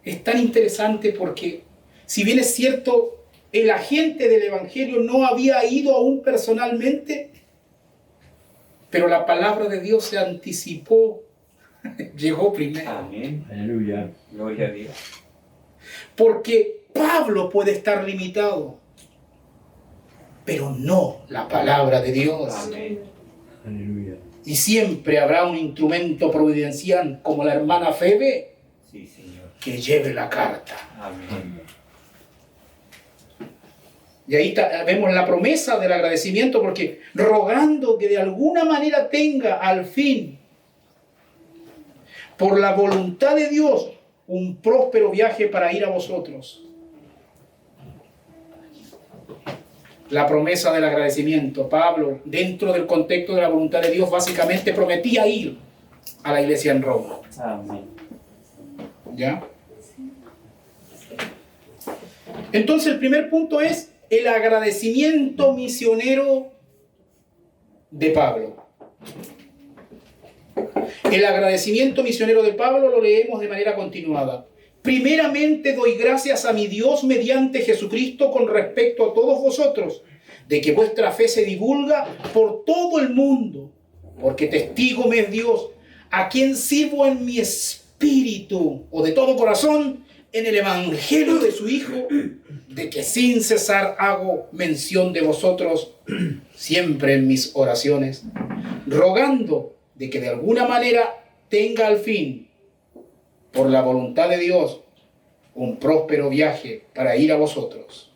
es tan interesante porque, si bien es cierto, el agente del Evangelio no había ido aún personalmente, pero la palabra de Dios se anticipó, llegó primero. Amén. Aleluya. Gloria a Dios. Porque Pablo puede estar limitado, pero no la palabra de Dios. Amén. Aleluya. Y siempre habrá un instrumento providencial como la hermana Febe Sí, Señor. que lleve la carta. Amén. Y ahí vemos la promesa del agradecimiento, porque rogando que de alguna manera tenga al fin, por la voluntad de Dios, un próspero viaje para ir a vosotros. La promesa del agradecimiento. Pablo, dentro del contexto de la voluntad de Dios, básicamente prometía ir a la iglesia en Roma. Amén. ¿Ya? Entonces el primer punto es el agradecimiento misionero de Pablo. El agradecimiento misionero de Pablo lo leemos de manera continuada. Primeramente doy gracias a mi Dios mediante Jesucristo con respecto a todos vosotros, de que vuestra fe se divulga por todo el mundo, porque testigo me es Dios, a quien sirvo en mi espíritu o de todo corazón en el evangelio de su Hijo, de que sin cesar hago mención de vosotros siempre en mis oraciones, rogando de que de alguna manera tenga al fin por la voluntad de Dios, un próspero viaje para ir a vosotros.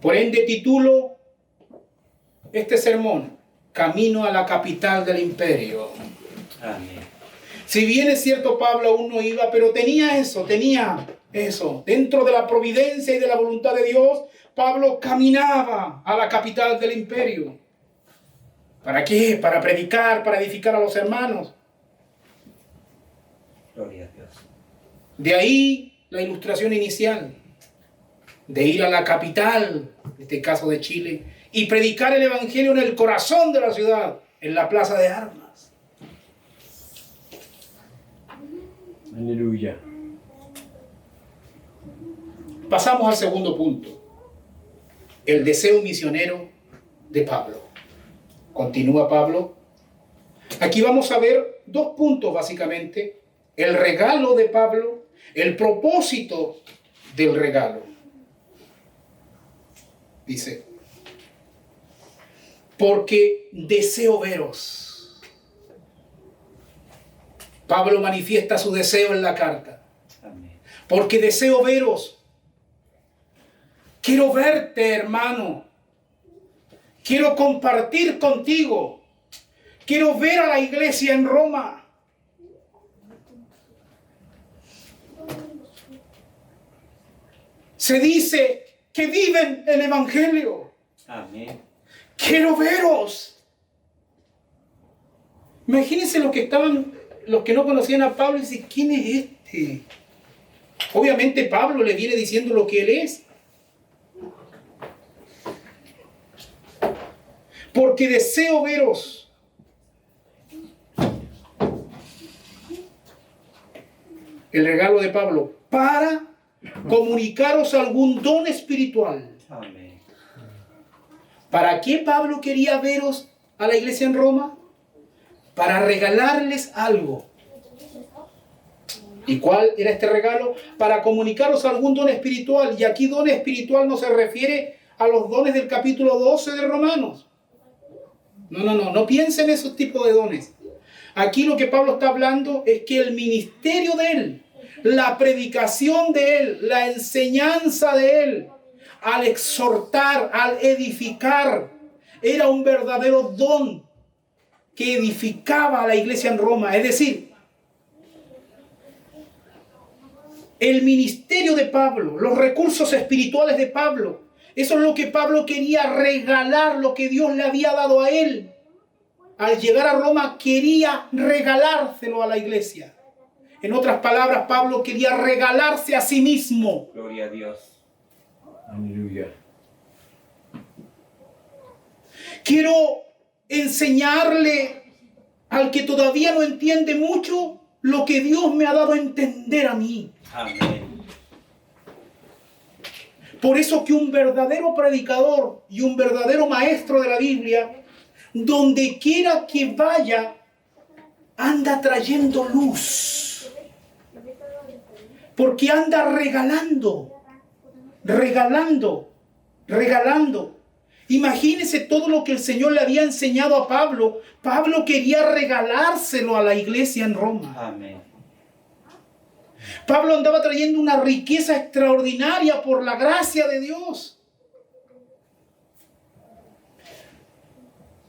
Por ende titulo este sermón, Camino a la capital del imperio. Amén. Si bien es cierto, Pablo aún no iba, pero tenía eso. Dentro de la providencia y de la voluntad de Dios, Pablo caminaba a la capital del imperio. ¿Para qué? Para predicar, para edificar a los hermanos. Gloria a Dios. De ahí la ilustración inicial, de ir a la capital, en este caso de Chile, y predicar el evangelio en el corazón de la ciudad, en la plaza de armas. Aleluya. Pasamos al segundo punto, el deseo misionero de Pablo. Continúa Pablo. Aquí vamos a ver dos puntos básicamente, el regalo de Pablo, el propósito del regalo. Dice, porque deseo veros. Pablo manifiesta su deseo en la carta. Amén. Porque deseo veros. Quiero verte, hermano. Quiero compartir contigo. Quiero ver a la iglesia en Roma. Se dice que viven el evangelio. Amén. Quiero veros. Imagínense los que no conocían a Pablo y dicen, ¿quién es este? Obviamente Pablo le viene diciendo lo que él es. Porque deseo veros. El regalo de Pablo, para comunicaros algún don espiritual. Amén. ¿Para qué Pablo quería veros a la iglesia en Roma? Para regalarles algo. ¿Y cuál era este regalo? Para comunicaros algún don espiritual. Y aquí don espiritual no se refiere a los dones del capítulo 12 de Romanos. No piensen en esos tipos de dones. Aquí lo que Pablo está hablando es que el ministerio de él, la predicación de él, la enseñanza de él, al exhortar, al edificar, era un verdadero don que edificaba a la iglesia en Roma. Es decir, el ministerio de Pablo, los recursos espirituales de Pablo, eso es lo que Pablo quería regalar, lo que Dios le había dado a él. Al llegar a Roma quería regalárselo a la iglesia. En otras palabras, Pablo quería regalarse a sí mismo. Gloria a Dios. Aleluya. Quiero enseñarle al que todavía no entiende mucho lo que Dios me ha dado a entender a mí. Amén. Por eso que un verdadero predicador y un verdadero maestro de la Biblia, donde quiera que vaya, anda trayendo luz. Porque anda regalando. Imagínense todo lo que el Señor le había enseñado a Pablo. Pablo quería regalárselo a la iglesia en Roma. Amén. Pablo andaba trayendo una riqueza extraordinaria por la gracia de Dios.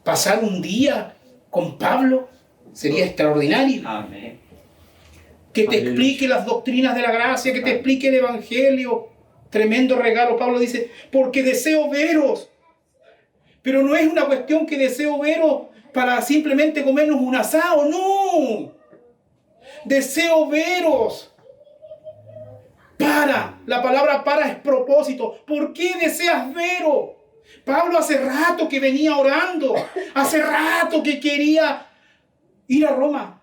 Pasar un día con Pablo sería extraordinario. Amén. Que te explique las doctrinas de la gracia, que te explique el evangelio. Tremendo regalo. Pablo dice, porque deseo veros. Pero no es una cuestión que deseo veros para simplemente comernos un asado, no. Deseo veros. La palabra para es propósito. ¿Por qué deseas veros? Pablo hace rato que venía orando, hace rato que quería ir a Roma.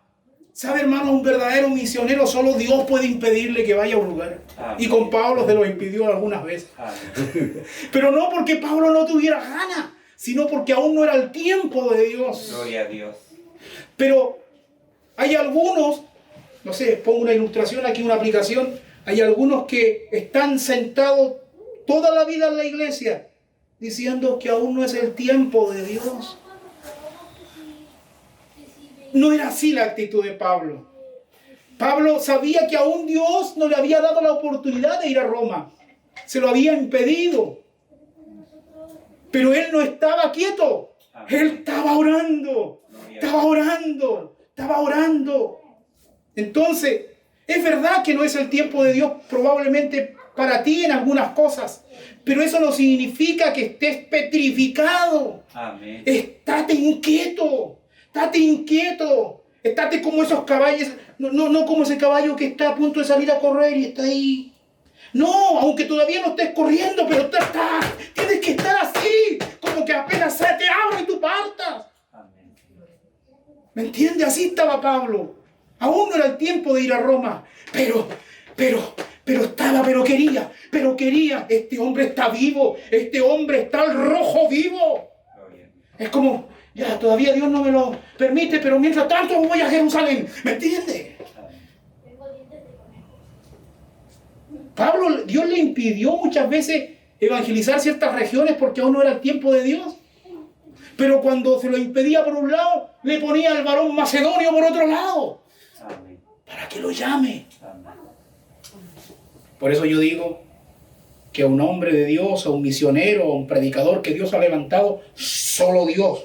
¿Sabe, hermano? Un verdadero misionero, solo Dios puede impedirle que vaya a un lugar. Amén. Y con Pablo se lo impidió algunas veces. Amén. Pero no porque Pablo no tuviera ganas, sino porque aún no era el tiempo de Dios. Gloria a Dios. Pero hay algunos, no sé, pongo una ilustración aquí, una aplicación. Hay algunos que están sentados toda la vida en la iglesia diciendo que aún no es el tiempo de Dios. No era así la actitud de Pablo. Pablo sabía que aún Dios no le había dado la oportunidad de ir a Roma. Se lo había impedido. Pero él no estaba quieto. Él estaba orando. Estaba orando. Estaba orando. Entonces, es verdad que no es el tiempo de Dios probablemente para ti en algunas cosas. Pero eso no significa que estés petrificado. Amén. Estate inquieto. Estate inquieto. Estate como esos caballos. No como ese caballo que está a punto de salir a correr y está ahí. No, aunque todavía no estés corriendo, pero tienes que estar así, como que apenas se te abre y tú partas. Amén. ¿Me entiendes? Así estaba Pablo. Aún no era el tiempo de ir a Roma, pero quería. Este hombre está vivo, este hombre está al rojo vivo. Gloria. Es como, ya, todavía Dios no me lo permite, pero mientras tanto voy a Jerusalén. ¿Me entiendes? Pablo, Dios le impidió muchas veces evangelizar ciertas regiones porque aún no era el tiempo de Dios. Pero cuando se lo impedía por un lado, le ponía al varón macedonio por otro lado. Amén. Para que lo llame. Amén. Por eso yo digo que a un hombre de Dios, a un misionero, a un predicador que Dios ha levantado, solo Dios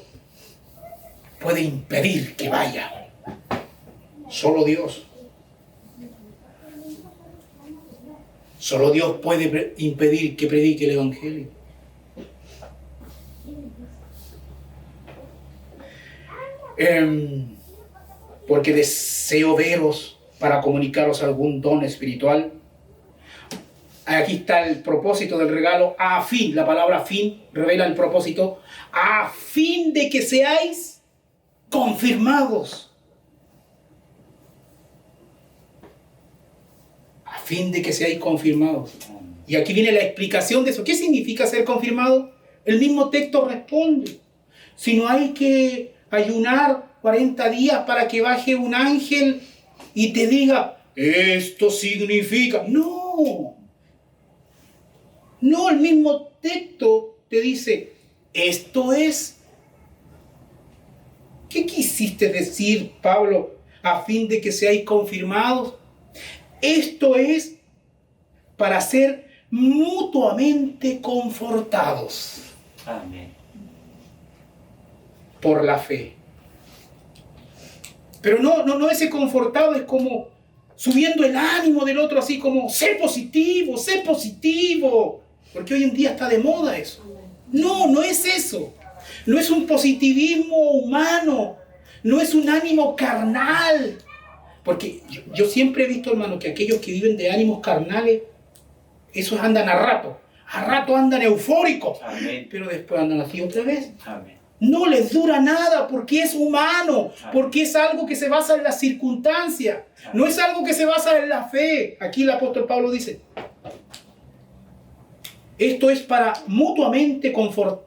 puede impedir que vaya. Solo Dios. Solo Dios puede impedir que predique el Evangelio. Porque deseo veros para comunicaros algún don espiritual. Aquí está el propósito del regalo. A fin, la palabra fin revela el propósito. A fin de que seáis confirmados. A fin de que seáis confirmados. Y aquí viene la explicación de eso. ¿Qué significa ser confirmado? El mismo texto responde. Si no hay que ayunar 40 días para que baje un ángel y te diga, esto significa. No, el mismo texto te dice, esto es. ¿Qué quisiste decir, Pablo, a fin de que seáis confirmados? Esto es para ser mutuamente confortados. Amén. Por la fe. Pero no ese confortado es como subiendo el ánimo del otro, así como sé positivo. Porque hoy en día está de moda eso. No es eso. No es un positivismo humano. No es un ánimo carnal. Porque yo siempre he visto, hermano, que aquellos que viven de ánimos carnales, esos andan a rato andan eufóricos. Amén. Pero después andan así otra vez. Amén. No les dura nada porque es humano, porque es algo que se basa en las circunstancias, no es algo que se basa en la fe. Aquí el apóstol Pablo dice, esto es para mutuamente confortados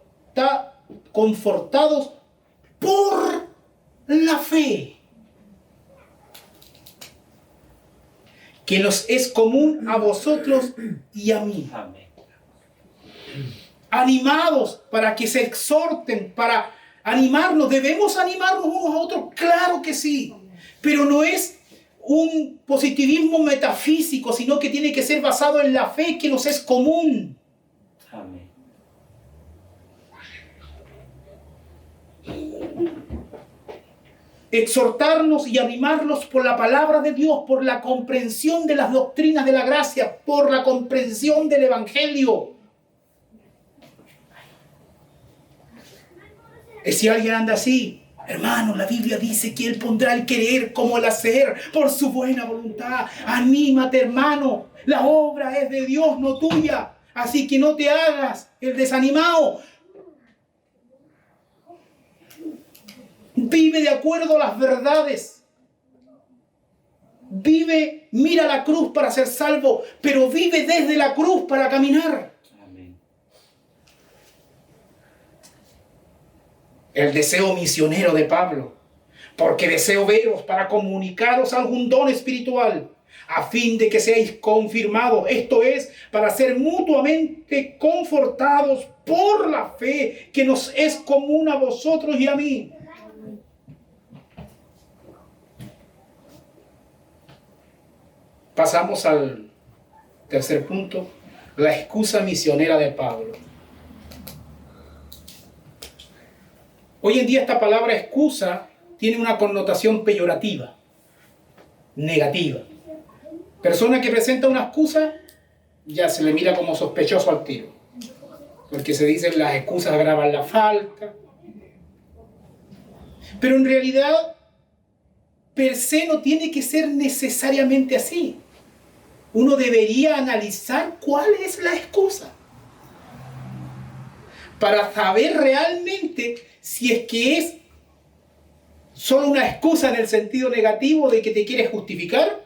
por la fe, que nos es común a vosotros y a mí. Amén. Animados para que se exhorten, para animarnos. ¿Debemos animarnos unos a otros? Claro que sí. Pero no es un positivismo metafísico, sino que tiene que ser basado en la fe que nos es común. Amén. Exhortarnos y animarlos por la palabra de Dios, por la comprensión de las doctrinas de la gracia, por la comprensión del Evangelio. Si alguien anda así, hermano, la Biblia dice que Él pondrá el querer como el hacer por su buena voluntad. Anímate, hermano. La obra es de Dios, no tuya. Así que no te hagas el desanimado. Vive de acuerdo a las verdades. Vive, mira la cruz para ser salvo, pero vive desde la cruz para caminar. El deseo misionero de Pablo, porque deseo veros para comunicaros algún don espiritual, a fin de que seáis confirmados, esto es, para ser mutuamente confortados por la fe que nos es común a vosotros y a mí. Pasamos al tercer punto, la excusa misionera de Pablo. Hoy en día esta palabra excusa tiene una connotación peyorativa, negativa. Persona que presenta una excusa ya se le mira como sospechoso al tiro, porque se dicen las excusas agravan la falta. Pero en realidad, per se no tiene que ser necesariamente así. Uno debería analizar cuál es la excusa para saber realmente si es que es solo una excusa en el sentido negativo de que te quieres justificar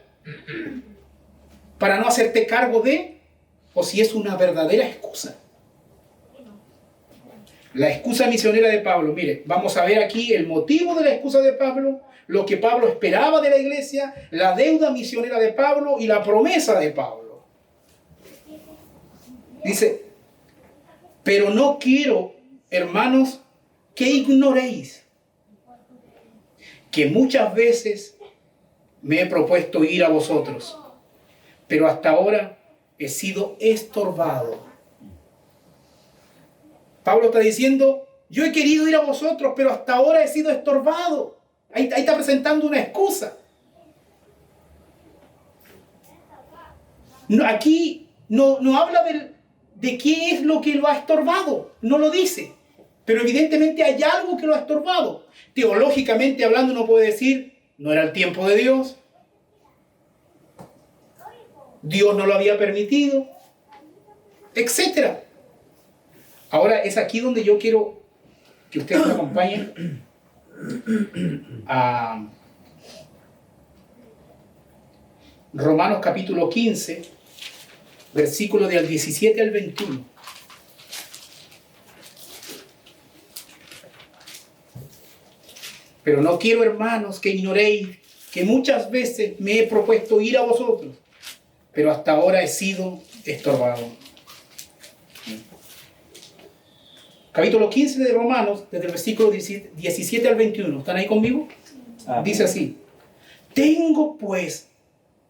para no hacerte cargo de, o si es una verdadera excusa. La excusa misionera de Pablo. Mire, vamos a ver aquí el motivo de la excusa de Pablo, lo que Pablo esperaba de la iglesia, la deuda misionera de Pablo y la promesa de Pablo. Dice, pero no quiero, hermanos, que ignoréis que muchas veces me he propuesto ir a vosotros, pero hasta ahora he sido estorbado. Pablo está diciendo, yo he querido ir a vosotros, pero hasta ahora he sido estorbado. Ahí está presentando una excusa. Aquí no habla de qué es lo que lo ha estorbado, no lo dice. Pero evidentemente hay algo que lo ha estorbado. Teológicamente hablando uno puede decir, no era el tiempo de Dios. Dios no lo había permitido, etcétera. Ahora es aquí donde yo quiero que ustedes me acompañen a Romanos capítulo 15, versículos del 17 al 21. Pero no quiero, hermanos, que ignoréis que muchas veces me he propuesto ir a vosotros, pero hasta ahora he sido estorbado. Capítulo 15 de Romanos, desde el versículo 17 al 21. ¿Están ahí conmigo? Amén. Dice así. Tengo pues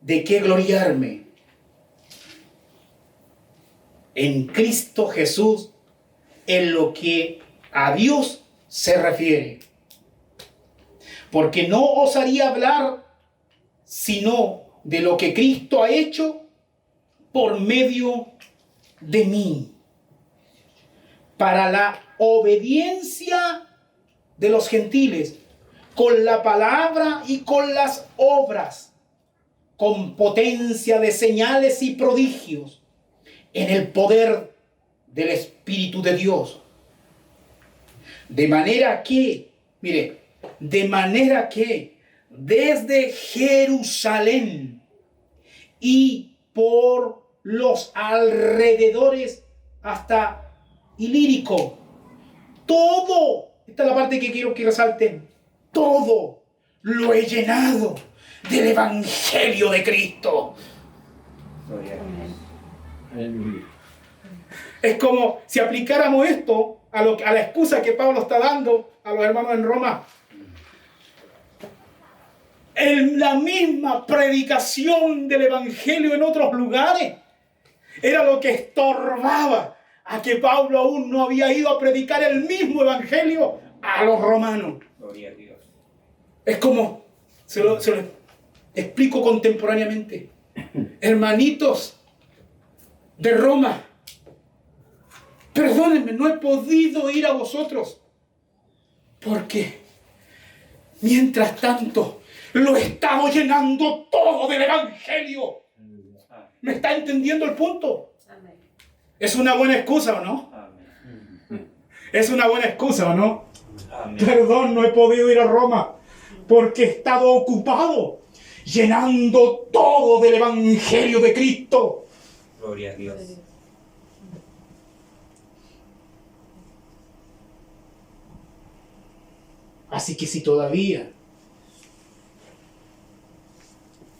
de qué gloriarme en Cristo Jesús en lo que a Dios se refiere. Porque no osaría hablar sino de lo que Cristo ha hecho por medio de mí, para la obediencia de los gentiles, con la palabra y con las obras, con potencia de señales y prodigios, en el poder del Espíritu de Dios. De manera que, mire, desde Jerusalén y por los alrededores hasta Ilírico, todo, esta es la parte que quiero que resalten, todo lo he llenado del Evangelio de Cristo. Gloria a Dios. Aleluya. Es como si aplicáramos esto a la excusa que Pablo está dando a los hermanos en Roma. En la misma predicación del Evangelio en otros lugares era lo que estorbaba a que Pablo aún no había ido a predicar el mismo Evangelio a los romanos. Gloria a Dios. Es como, se lo explico contemporáneamente. Hermanitos de Roma, perdónenme, no he podido ir a vosotros, porque mientras tanto lo he estado llenando todo del Evangelio. ¿Me está entendiendo el punto? Amén. ¿Es una buena excusa o no? Amén. ¿Es una buena excusa o no? Amén. Perdón, no he podido ir a Roma porque he estado ocupado llenando todo del Evangelio de Cristo. Gloria a Dios. Así que si todavía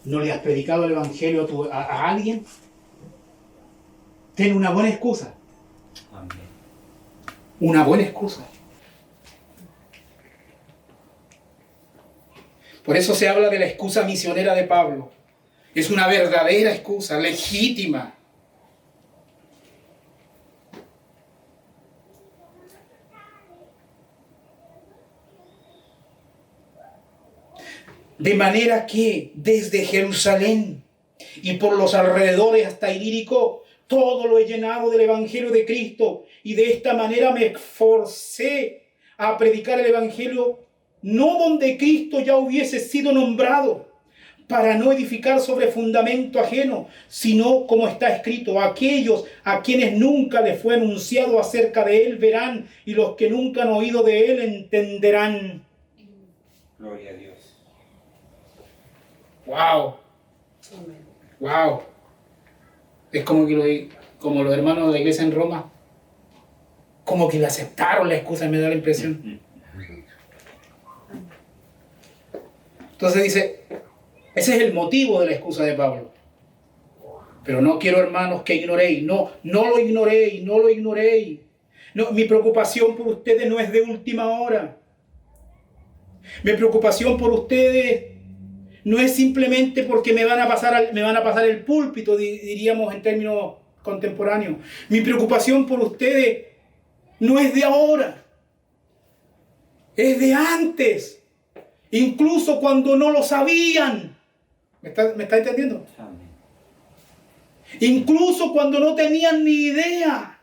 no le has predicado el Evangelio a alguien, ten una buena excusa. Amén. Una buena excusa. Por eso se habla de la excusa misionera de Pablo. Es una verdadera excusa, legítima. De manera que desde Jerusalén y por los alrededores hasta Ilírico, todo lo he llenado del Evangelio de Cristo, y de esta manera me esforcé a predicar el Evangelio, no donde Cristo ya hubiese sido nombrado, para no edificar sobre fundamento ajeno, sino como está escrito: aquellos a quienes nunca les fue anunciado acerca de él verán, y los que nunca han oído de él entenderán. Gloria a Dios. ¡Wow! ¡Wow! Es como que como los hermanos de la iglesia en Roma, como que le aceptaron la excusa, me da la impresión. Entonces dice, ese es el motivo de la excusa de Pablo. Pero no quiero, hermanos, que ignoréis. No lo ignoréis, no lo ignoréis. No, mi preocupación por ustedes no es de última hora. Mi preocupación por ustedes no es simplemente porque me van a pasar el púlpito, diríamos en términos contemporáneos. Mi preocupación por ustedes no es de ahora, es de antes, incluso cuando no lo sabían. ¿Me está entendiendo? Amén. Incluso cuando no tenían ni idea.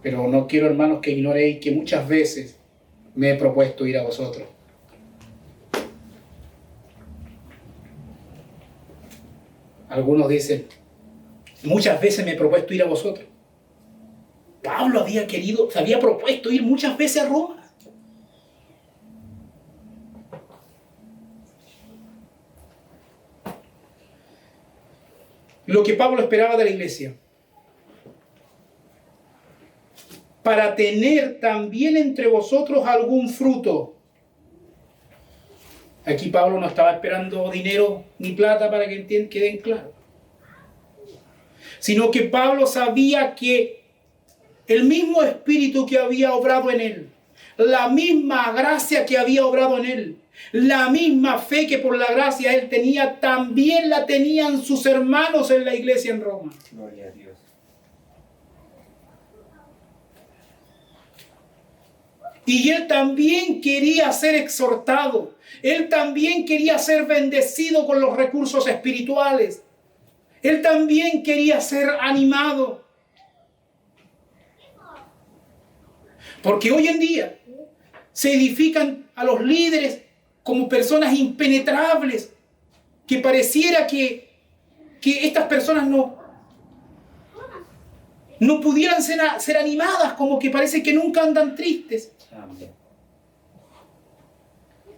Pero no quiero, hermanos, que ignoréis que muchas veces me he propuesto ir a vosotros. Algunos dicen, muchas veces me he propuesto ir a vosotros. Pablo se había propuesto ir muchas veces a Roma. Lo que Pablo esperaba de la iglesia, para tener también entre vosotros algún fruto. Aquí Pablo no estaba esperando dinero ni plata, para que queden claros, sino que Pablo sabía que el mismo espíritu que había obrado en él, la misma gracia que había obrado en él, la misma fe que por la gracia él tenía, también la tenían sus hermanos en la iglesia en Roma. Gloria a Dios. Y él también quería ser exhortado. Él también quería ser bendecido con los recursos espirituales. Él también quería ser animado. Porque hoy en día se edifican a los líderes como personas impenetrables, que pareciera que estas personas no pudieran ser animadas, como que parece que nunca andan tristes. Amén.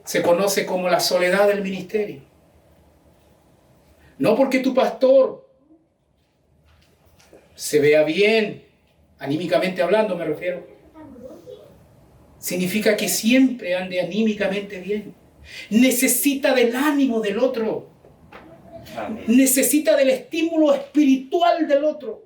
Se conoce como la soledad del ministerio. No porque tu pastor se vea bien, anímicamente hablando me refiero, significa que siempre ande anímicamente bien. Necesita del ánimo del otro. Amén. Necesita del estímulo espiritual del otro.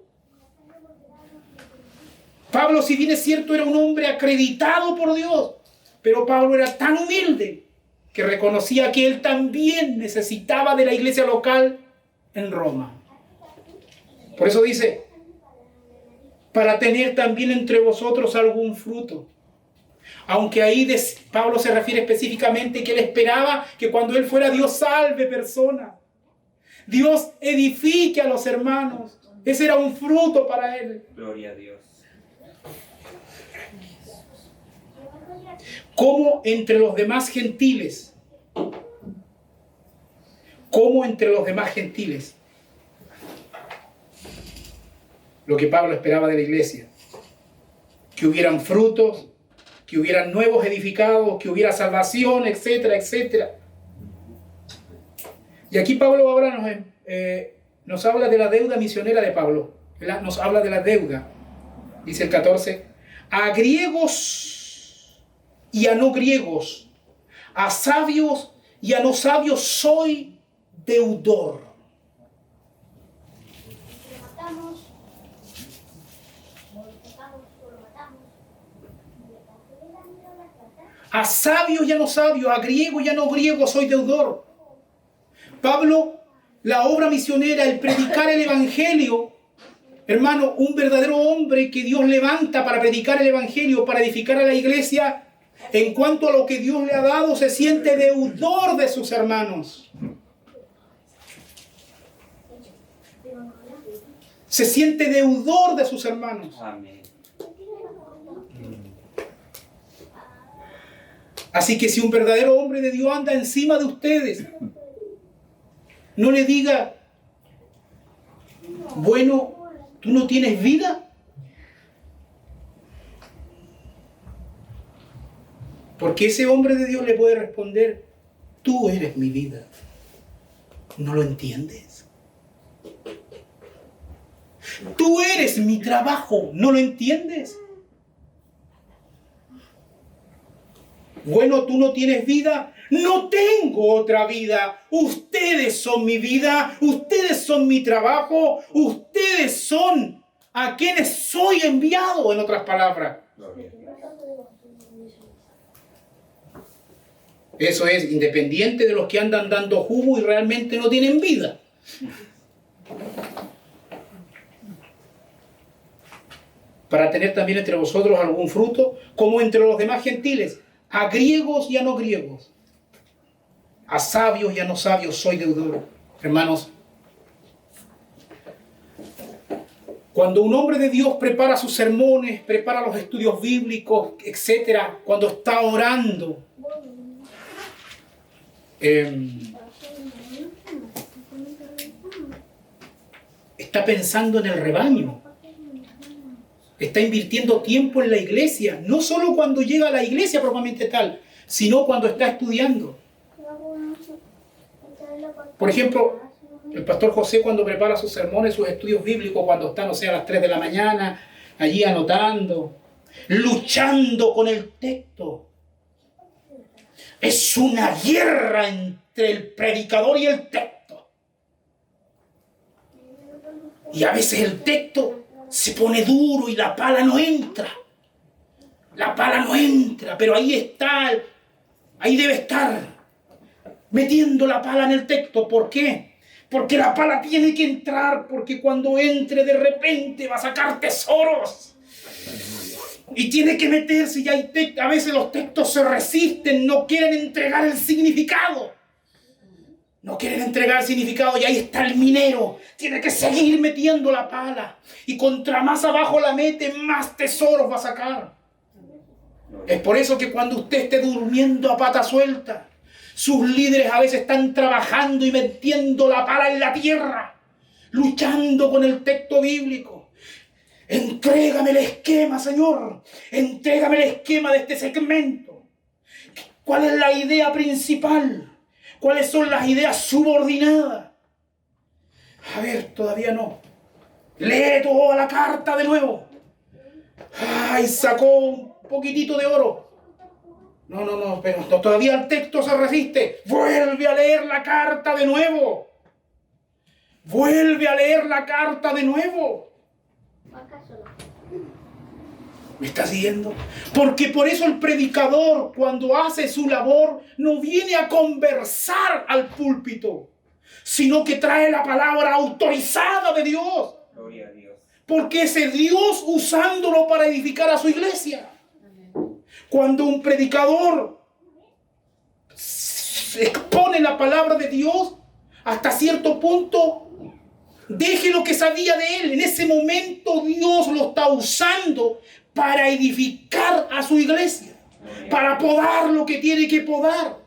Pablo, si bien es cierto, era un hombre acreditado por Dios, pero Pablo era tan humilde que reconocía que él también necesitaba de la iglesia local en Roma. Por eso dice, para tener también entre vosotros algún fruto. Aunque ahí Pablo se refiere específicamente que él esperaba que cuando él fuera, Dios salve personas. Dios edifique a los hermanos. Ese era un fruto para él. Gloria a Dios. Como entre los demás gentiles. Como entre los demás gentiles. Lo que Pablo esperaba de la iglesia. Que hubieran frutos, que hubieran nuevos edificados, que hubiera salvación, etcétera, etcétera. Y aquí Pablo ahora nos habla de la deuda misionera de Pablo. Nos habla de la deuda. Dice el 14, a griegos y a no griegos, a sabios y a no sabios soy deudor. A sabios y a no sabios, a griegos y a no griegos soy deudor. Pablo, la obra misionera, el predicar el evangelio, hermano, un verdadero hombre que Dios levanta para predicar el evangelio, para edificar a la iglesia, en cuanto a lo que Dios le ha dado, se siente deudor de sus hermanos. Se siente deudor de sus hermanos. Amén. Así que si un verdadero hombre de Dios anda encima de ustedes, no le diga, bueno, ¿tú no tienes vida? Porque ese hombre de Dios le puede responder, tú eres mi vida. ¿No lo entiendes? Tú eres mi trabajo. ¿No lo entiendes? Bueno, tú no tienes vida. No tengo otra vida. Ustedes son mi vida. Ustedes son mi trabajo. Ustedes son a quienes soy enviado, en otras palabras. Eso es, independiente de los que andan dando jugo y realmente no tienen vida. Para tener también entre vosotros algún fruto, como entre los demás gentiles, a griegos y a no griegos, a sabios y a no sabios soy deudor. Hermanos, cuando un hombre de Dios prepara sus sermones, prepara los estudios bíblicos, etc., cuando está orando, está pensando en el rebaño, está invirtiendo tiempo en la iglesia, no solo cuando llega a la iglesia propiamente tal, sino cuando está estudiando. Por ejemplo, el pastor José, cuando prepara sus sermones, sus estudios bíblicos, cuando está, no sé, a las 3 de la mañana, allí anotando, luchando con el texto. Es una guerra entre el predicador y el texto. Y a veces el texto se pone duro y la pala no entra. La pala no entra, pero ahí está, ahí debe estar, metiendo la pala en el texto. ¿Por qué? Porque la pala tiene que entrar, porque cuando entre de repente va a sacar tesoros. Y tiene que meterse, y hay a veces los textos se resisten, no quieren entregar el significado. No quieren entregar el significado, y ahí está el minero. Tiene que seguir metiendo la pala. Y contra más abajo la mete, más tesoros va a sacar. Es por eso que cuando usted esté durmiendo a pata suelta, sus líderes a veces están trabajando y metiendo la pala en la tierra, luchando con el texto bíblico. Entrégame el esquema, Señor. Entrégame el esquema de este segmento. ¿Cuál es la idea principal? ¿Cuáles son las ideas subordinadas? A ver, todavía no. Lee toda la carta de nuevo. Ay, sacó un poquitito de oro. No, pero todavía el texto se resiste. Vuelve a leer la carta de nuevo. Vuelve a leer la carta de nuevo. ¿Me está siguiendo? Porque por eso el predicador, cuando hace su labor, no viene a conversar al púlpito, sino que trae la palabra autorizada de Dios. Gloria a Dios. Porque es Dios usándolo para edificar a su iglesia. Cuando un predicador expone la palabra de Dios, hasta cierto punto, deje lo que sabía de él. En ese momento Dios lo está usando para edificar a su iglesia, para podar lo que tiene que podar,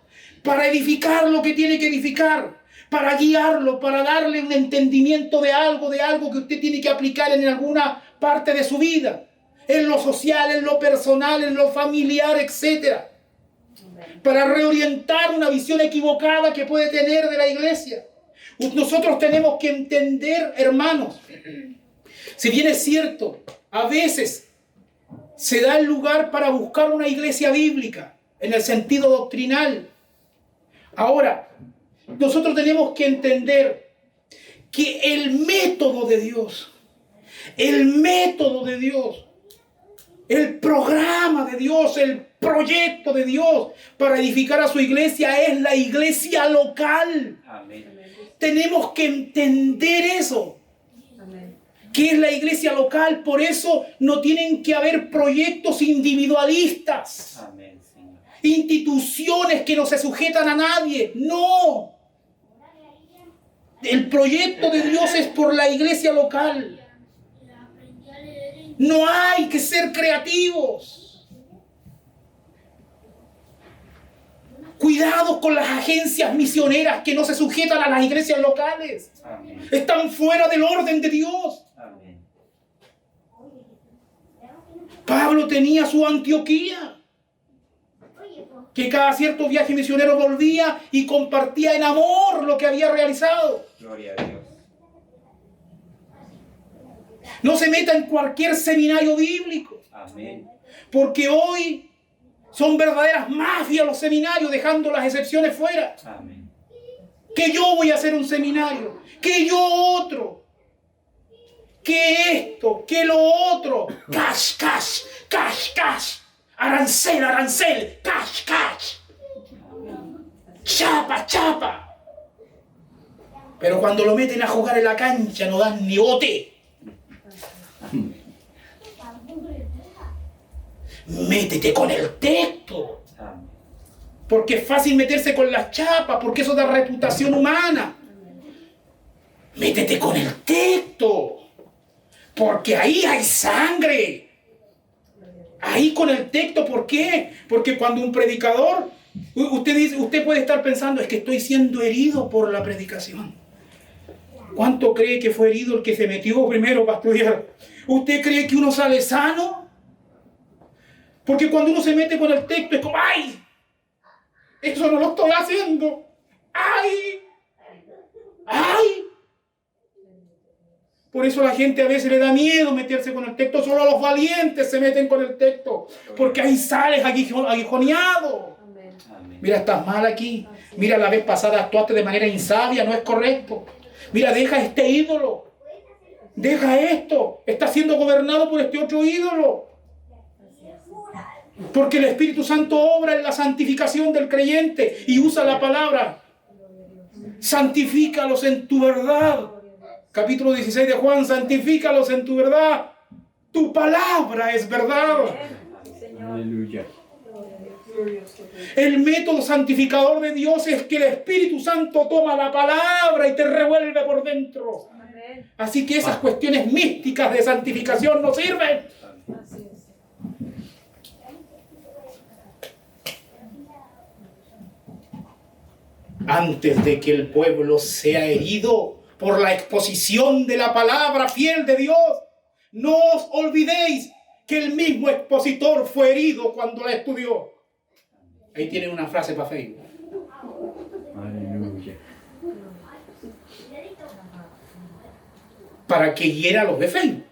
para edificar lo que tiene que edificar, para guiarlo, para darle un entendimiento de algo que usted tiene que aplicar en alguna parte de su vida, en lo social, en lo personal, en lo familiar, etc. Para reorientar una visión equivocada que puede tener de la iglesia. Nosotros tenemos que entender, hermanos, si bien es cierto, a veces se da el lugar para buscar una iglesia bíblica en el sentido doctrinal. Ahora, nosotros tenemos que entender que el método de Dios El programa de Dios, el proyecto de Dios para edificar a su iglesia es la iglesia local. Amén. Tenemos que entender eso. ¿Qué es la iglesia local? Por eso no tienen que haber proyectos individualistas. Amén, Señor. Instituciones que no se sujetan a nadie. No. El proyecto de Dios es por la iglesia local. No hay que ser creativos. Cuidado con las agencias misioneras que no se sujetan a las iglesias locales. Amén. Están fuera del orden de Dios. Amén. Pablo tenía su Antioquía, que cada cierto viaje misionero volvía y compartía en amor lo que había realizado. Gloria a Dios. No se meta en cualquier seminario bíblico, Amén. porque hoy son verdaderas mafias los seminarios, dejando las excepciones fuera. Amén. Que yo voy a hacer un seminario, que yo otro, que esto, que lo otro. Cash, cash, cash, cash. Arancel, arancel, cash, cash. Chapa, chapa. Pero cuando lo meten a jugar en la cancha no dan ni bote. Métete con el texto. Amén. Porque es fácil meterse con las chapas, porque eso da reputación humana. Métete con el texto. Porque ahí hay sangre. Ahí con el texto, ¿por qué? Porque cuando un predicador, usted puede estar pensando, es que estoy siendo herido por la predicación. ¿Cuánto cree que fue herido el que se metió primero para estudiar? ¿Usted cree que uno sale sano? Porque cuando uno se mete con el texto es como, ¡ay! Eso no lo estoy haciendo. ¡Ay! ¡Ay! Por eso a la gente a veces le da miedo meterse con el texto. Solo a los valientes se meten con el texto. Porque ahí sales aguijoneado. Amén. Mira, estás mal aquí. Mira, la vez pasada actuaste de manera insabia, no es correcto. Mira, deja este ídolo. Deja esto. Estás siendo gobernado por este otro ídolo. Porque el Espíritu Santo obra en la santificación del creyente y usa la palabra. Santifícalos en tu verdad. Capítulo 16 de Juan, santifícalos en tu verdad. Tu palabra es verdad. Aleluya. El método santificador de Dios es que el Espíritu Santo toma la palabra y te revuelve por dentro. Así que esas cuestiones místicas de santificación no sirven. Antes de que el pueblo sea herido por la exposición de la palabra fiel de Dios, no os olvidéis que el mismo expositor fue herido cuando la estudió. Ahí tienen una frase para Facebook. Aleluya. Para que hiera a los de Facebook.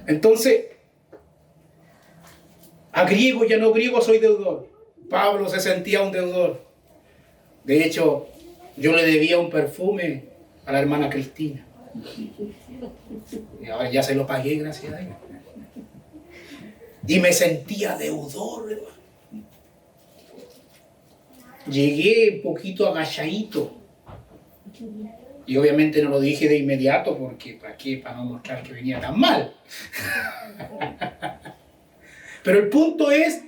Entonces, a griego y a no griego soy deudor. Pablo se sentía un deudor. De hecho, yo le debía un perfume a la hermana Cristina. Y ahora ya se lo pagué, gracias a ella. Y me sentía deudor, hermano. Llegué un poquito agachadito. Y obviamente no lo dije de inmediato porque ¿para qué? Para no mostrar que venía tan mal. Pero el punto es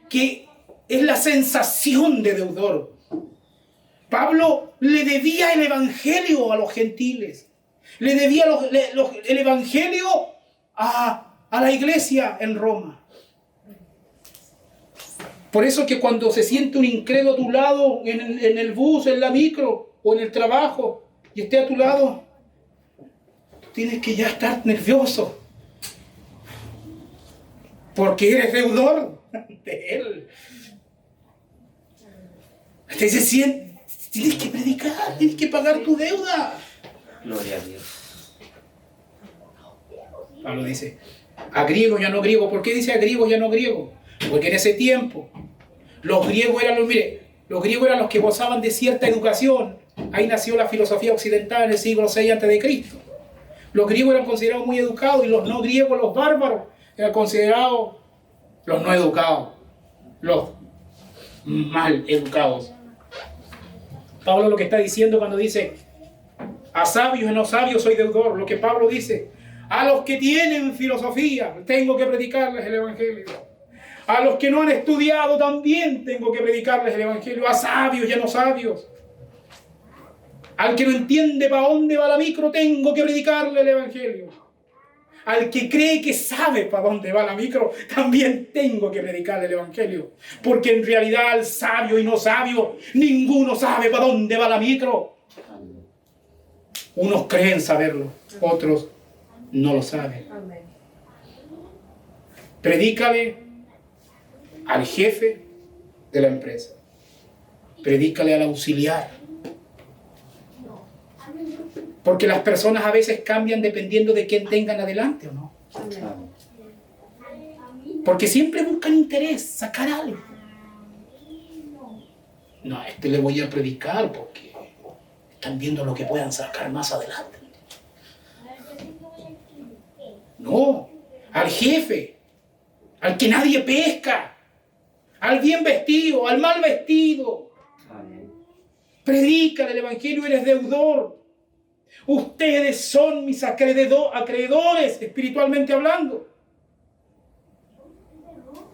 que es la sensación de deudor. Pablo le debía el evangelio a los gentiles. Le debía el evangelio a la iglesia en Roma. Por eso que cuando se siente un incrédulo a tu lado, en el bus, en la micro o en el trabajo, y esté a tu lado, tienes que ya estar nervioso. Porque eres deudor de él. Entonces tienes que predicar, tienes que pagar tu deuda. Gloria a Dios. Pablo dice, a griego y a no griego. ¿Por qué dice a griego y a no griego? Porque en ese tiempo los griegos eran los griegos eran los que gozaban de cierta educación. Ahí nació la filosofía occidental en el siglo VI a.C. Los griegos eran considerados muy educados y los no griegos, los bárbaros, eran considerados los no educados, los mal educados. Pablo lo que está diciendo cuando dice, a sabios y no sabios soy deudor, lo que Pablo dice, a los que tienen filosofía tengo que predicarles el evangelio. A los que no han estudiado también tengo que predicarles el evangelio, a sabios y a no sabios. Al que no entiende para dónde va la micro, tengo que predicarle el evangelio. Al que cree que sabe para dónde va la micro, también tengo que predicarle el evangelio. Porque en realidad al sabio y no sabio, ninguno sabe para dónde va la micro. Unos creen saberlo, otros no lo saben. Predícale al jefe de la empresa. Predícale al auxiliar. Porque las personas a veces cambian dependiendo de quién tengan adelante o no. Porque siempre buscan interés, sacar algo. No, a este le voy a predicar porque están viendo lo que puedan sacar más adelante. No, al jefe, al que nadie pesca, al bien vestido, al mal vestido. Predícale el evangelio, eres deudor. Ustedes son mis acreedores, espiritualmente hablando.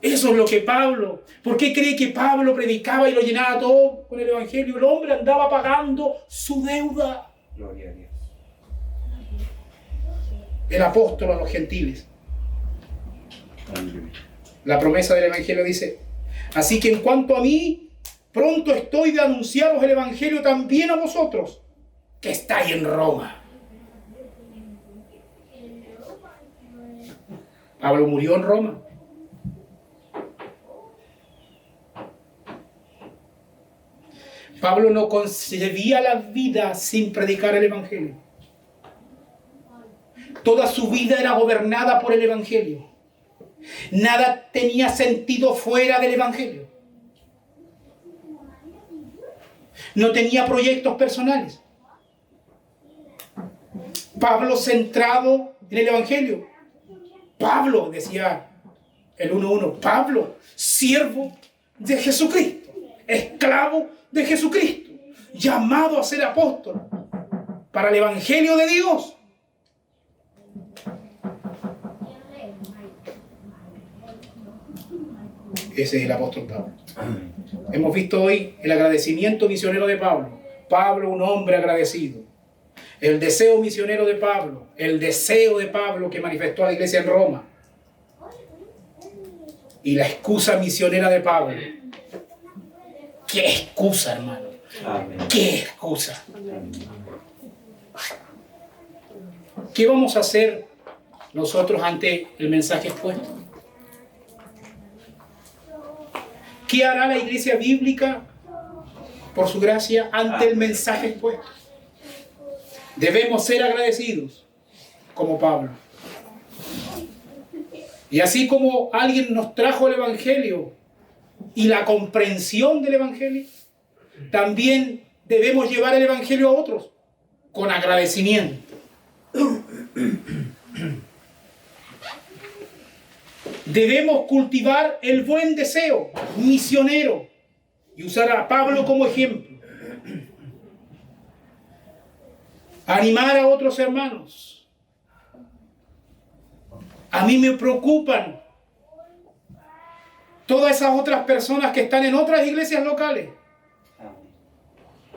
Eso es lo que Pablo, ¿por qué cree que Pablo predicaba y lo llenaba todo con el evangelio? El hombre andaba pagando su deuda. Gloria a Dios. El apóstol a los gentiles. La promesa del evangelio dice, así que en cuanto a mí, pronto estoy de anunciaros el evangelio también a vosotros, que estáis en Roma. Pablo murió en Roma. Pablo no concebía la vida sin predicar el evangelio. Toda su vida era gobernada por el evangelio. Nada tenía sentido fuera del evangelio. No tenía proyectos personales. Pablo centrado en el evangelio. Pablo, decía el 1:1, Pablo, siervo de Jesucristo, esclavo de Jesucristo, llamado a ser apóstol para el evangelio de Dios. Ese es el apóstol Pablo. Hemos visto hoy el agradecimiento misionero de Pablo. Pablo, un hombre agradecido. El deseo misionero de Pablo, el deseo de Pablo que manifestó a la iglesia en Roma. Y la excusa misionera de Pablo. ¿Qué excusa, hermano? Amén. ¿Qué excusa? ¿Qué vamos a hacer nosotros ante el mensaje expuesto? ¿Qué hará la iglesia bíblica por su gracia ante el mensaje expuesto? Debemos ser agradecidos, como Pablo. Y así como alguien nos trajo el evangelio y la comprensión del evangelio, también debemos llevar el evangelio a otros con agradecimiento. Debemos cultivar el buen deseo misionero y usar a Pablo como ejemplo. Animar a otros hermanos. A mí me preocupan todas esas otras personas que están en otras iglesias locales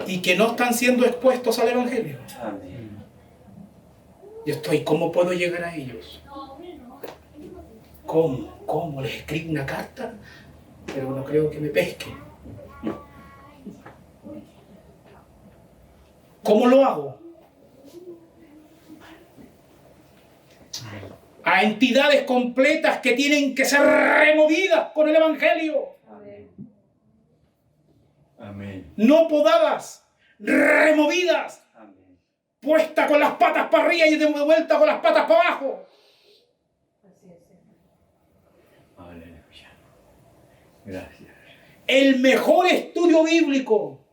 y que no están siendo expuestos al evangelio. Amén. Yo estoy, ¿cómo puedo llegar a ellos? ¿Cómo? ¿Les escribo una carta? Pero no creo que me pesquen. ¿Cómo lo hago? A entidades completas que tienen que ser removidas con el evangelio. Amén. No podadas, removidas. Amén. Puesta con las patas para arriba y de vuelta con las patas para abajo. Aleluya. Gracias. El mejor estudio bíblico,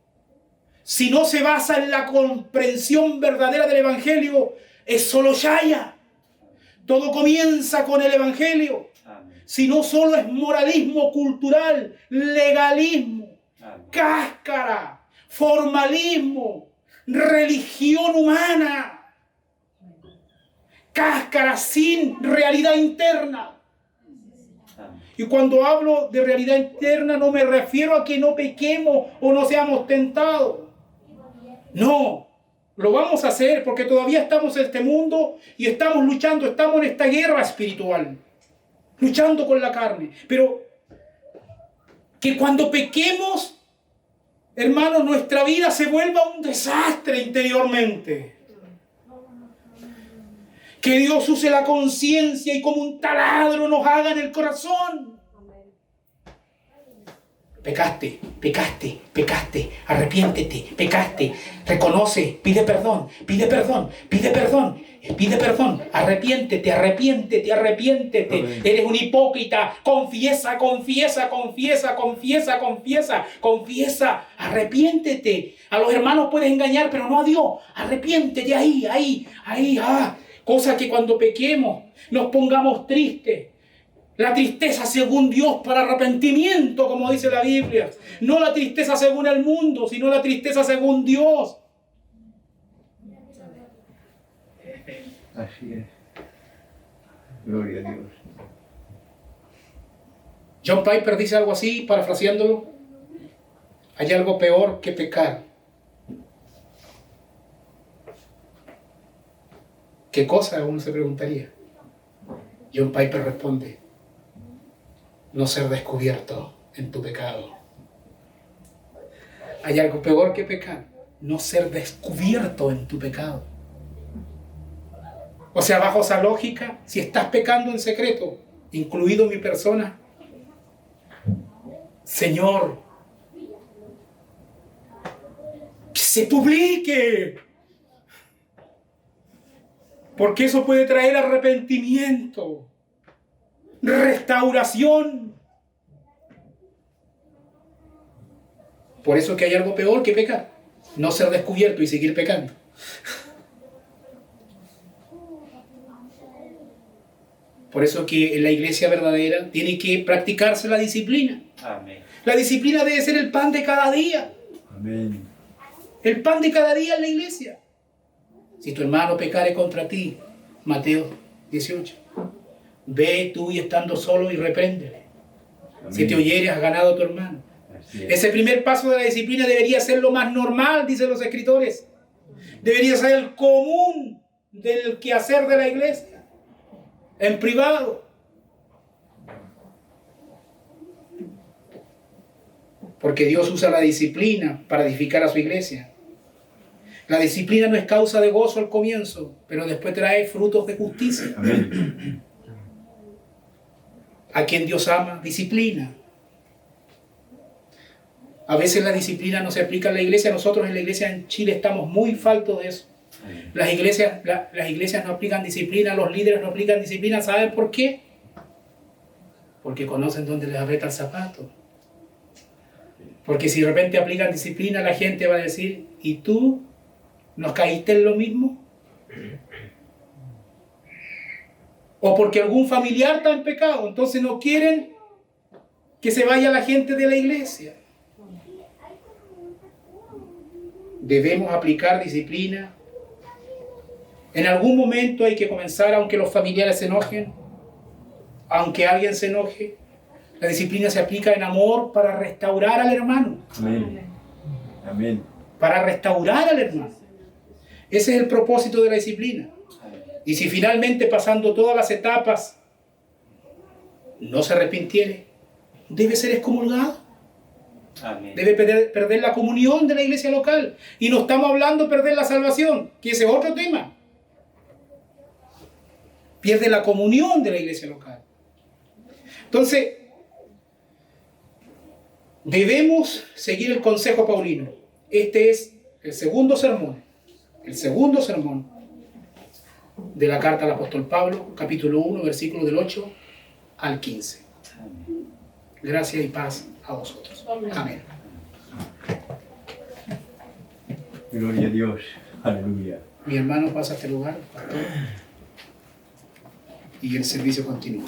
si no se basa en la comprensión verdadera del evangelio, es solo Shaya. Todo comienza con el Evangelio. Amén. Si no solo es moralismo cultural, legalismo, Amén. cáscara, formalismo, religión humana, cáscara sin realidad interna. Amén. Y cuando hablo de realidad interna no me refiero a que no pequemos o no seamos tentados. No, lo vamos a hacer porque todavía estamos en este mundo y estamos luchando, estamos en esta guerra espiritual, luchando con la carne. Pero que cuando pequemos, hermanos, nuestra vida se vuelva un desastre interiormente. Que Dios use la conciencia y como un taladro nos haga en el corazón. Pecaste, pecaste, pecaste, arrepiéntete, pecaste, reconoce, pide perdón, pide perdón, pide perdón, pide perdón, arrepiéntete, arrepiéntete, arrepiéntete. Amén. Eres un hipócrita, confiesa, confiesa, confiesa, confiesa, confiesa, confiesa, arrepiéntete. A los hermanos puedes engañar, pero no a Dios. Arrepiéntete ahí. Cosa que cuando pequemos nos pongamos tristes. La tristeza según Dios para arrepentimiento, como dice la Biblia. No la tristeza según el mundo, sino la tristeza según Dios. Así es. Gloria a Dios. John Piper dice algo así, parafraseándolo. Hay algo peor que pecar. ¿Qué cosa? Uno se preguntaría. John Piper responde: no ser descubierto en tu pecado. Hay algo peor que pecar, no ser descubierto en tu pecado. O sea, bajo esa lógica, si estás pecando en secreto, incluido mi persona, Señor, que se publique, porque eso puede traer arrepentimiento, restauración. Por eso es que hay algo peor que pecar, no ser descubierto y seguir pecando. Por eso que en la iglesia verdadera tiene que practicarse la disciplina. Amén. La disciplina debe ser el pan de cada día. Amén. El pan de cada día en la iglesia. Si tu hermano pecare contra ti, Mateo 18, ve tú y estando solo y repréndele. Amén. Si te oyeres, has ganado a tu hermano. Así es. Ese primer paso de la disciplina debería ser lo más normal, dicen los escritores. Debería ser el común del quehacer de la iglesia, en privado. Porque Dios usa la disciplina para edificar a su iglesia. La disciplina no es causa de gozo al comienzo, pero después trae frutos de justicia. Amén. A quien Dios ama, disciplina. A veces la disciplina no se aplica en la iglesia. Nosotros en la iglesia en Chile estamos muy faltos de eso. Las iglesias no aplican disciplina, los líderes no aplican disciplina. ¿Saben por qué? Porque conocen dónde les aprieta el zapato. Porque si de repente aplican disciplina, la gente va a decir: ¿y tú nos caíste en lo mismo? O porque algún familiar está en pecado, entonces no quieren que se vaya la gente de la iglesia. Debemos aplicar disciplina. En algún momento hay que comenzar, aunque los familiares se enojen, aunque alguien se enoje. La disciplina se aplica en amor para restaurar al hermano. Amén. Amén. Para restaurar al hermano. Ese es el propósito de la disciplina. Y si finalmente, pasando todas las etapas, no se arrepintiere, debe ser excomulgado. Amén. Debe perder la comunión de la iglesia local. Y no estamos hablando de perder la salvación, que ese es otro tema. Pierde la comunión de la iglesia local. Entonces, debemos seguir el consejo paulino. Este es el segundo sermón de la carta al apóstol Pablo, capítulo 1, versículo del 8 al 15. Amén. Gracia y paz a vosotros. Amén. Gloria a Dios. Aleluya. Mi hermano pasa a este lugar, pastor, y el servicio continúa.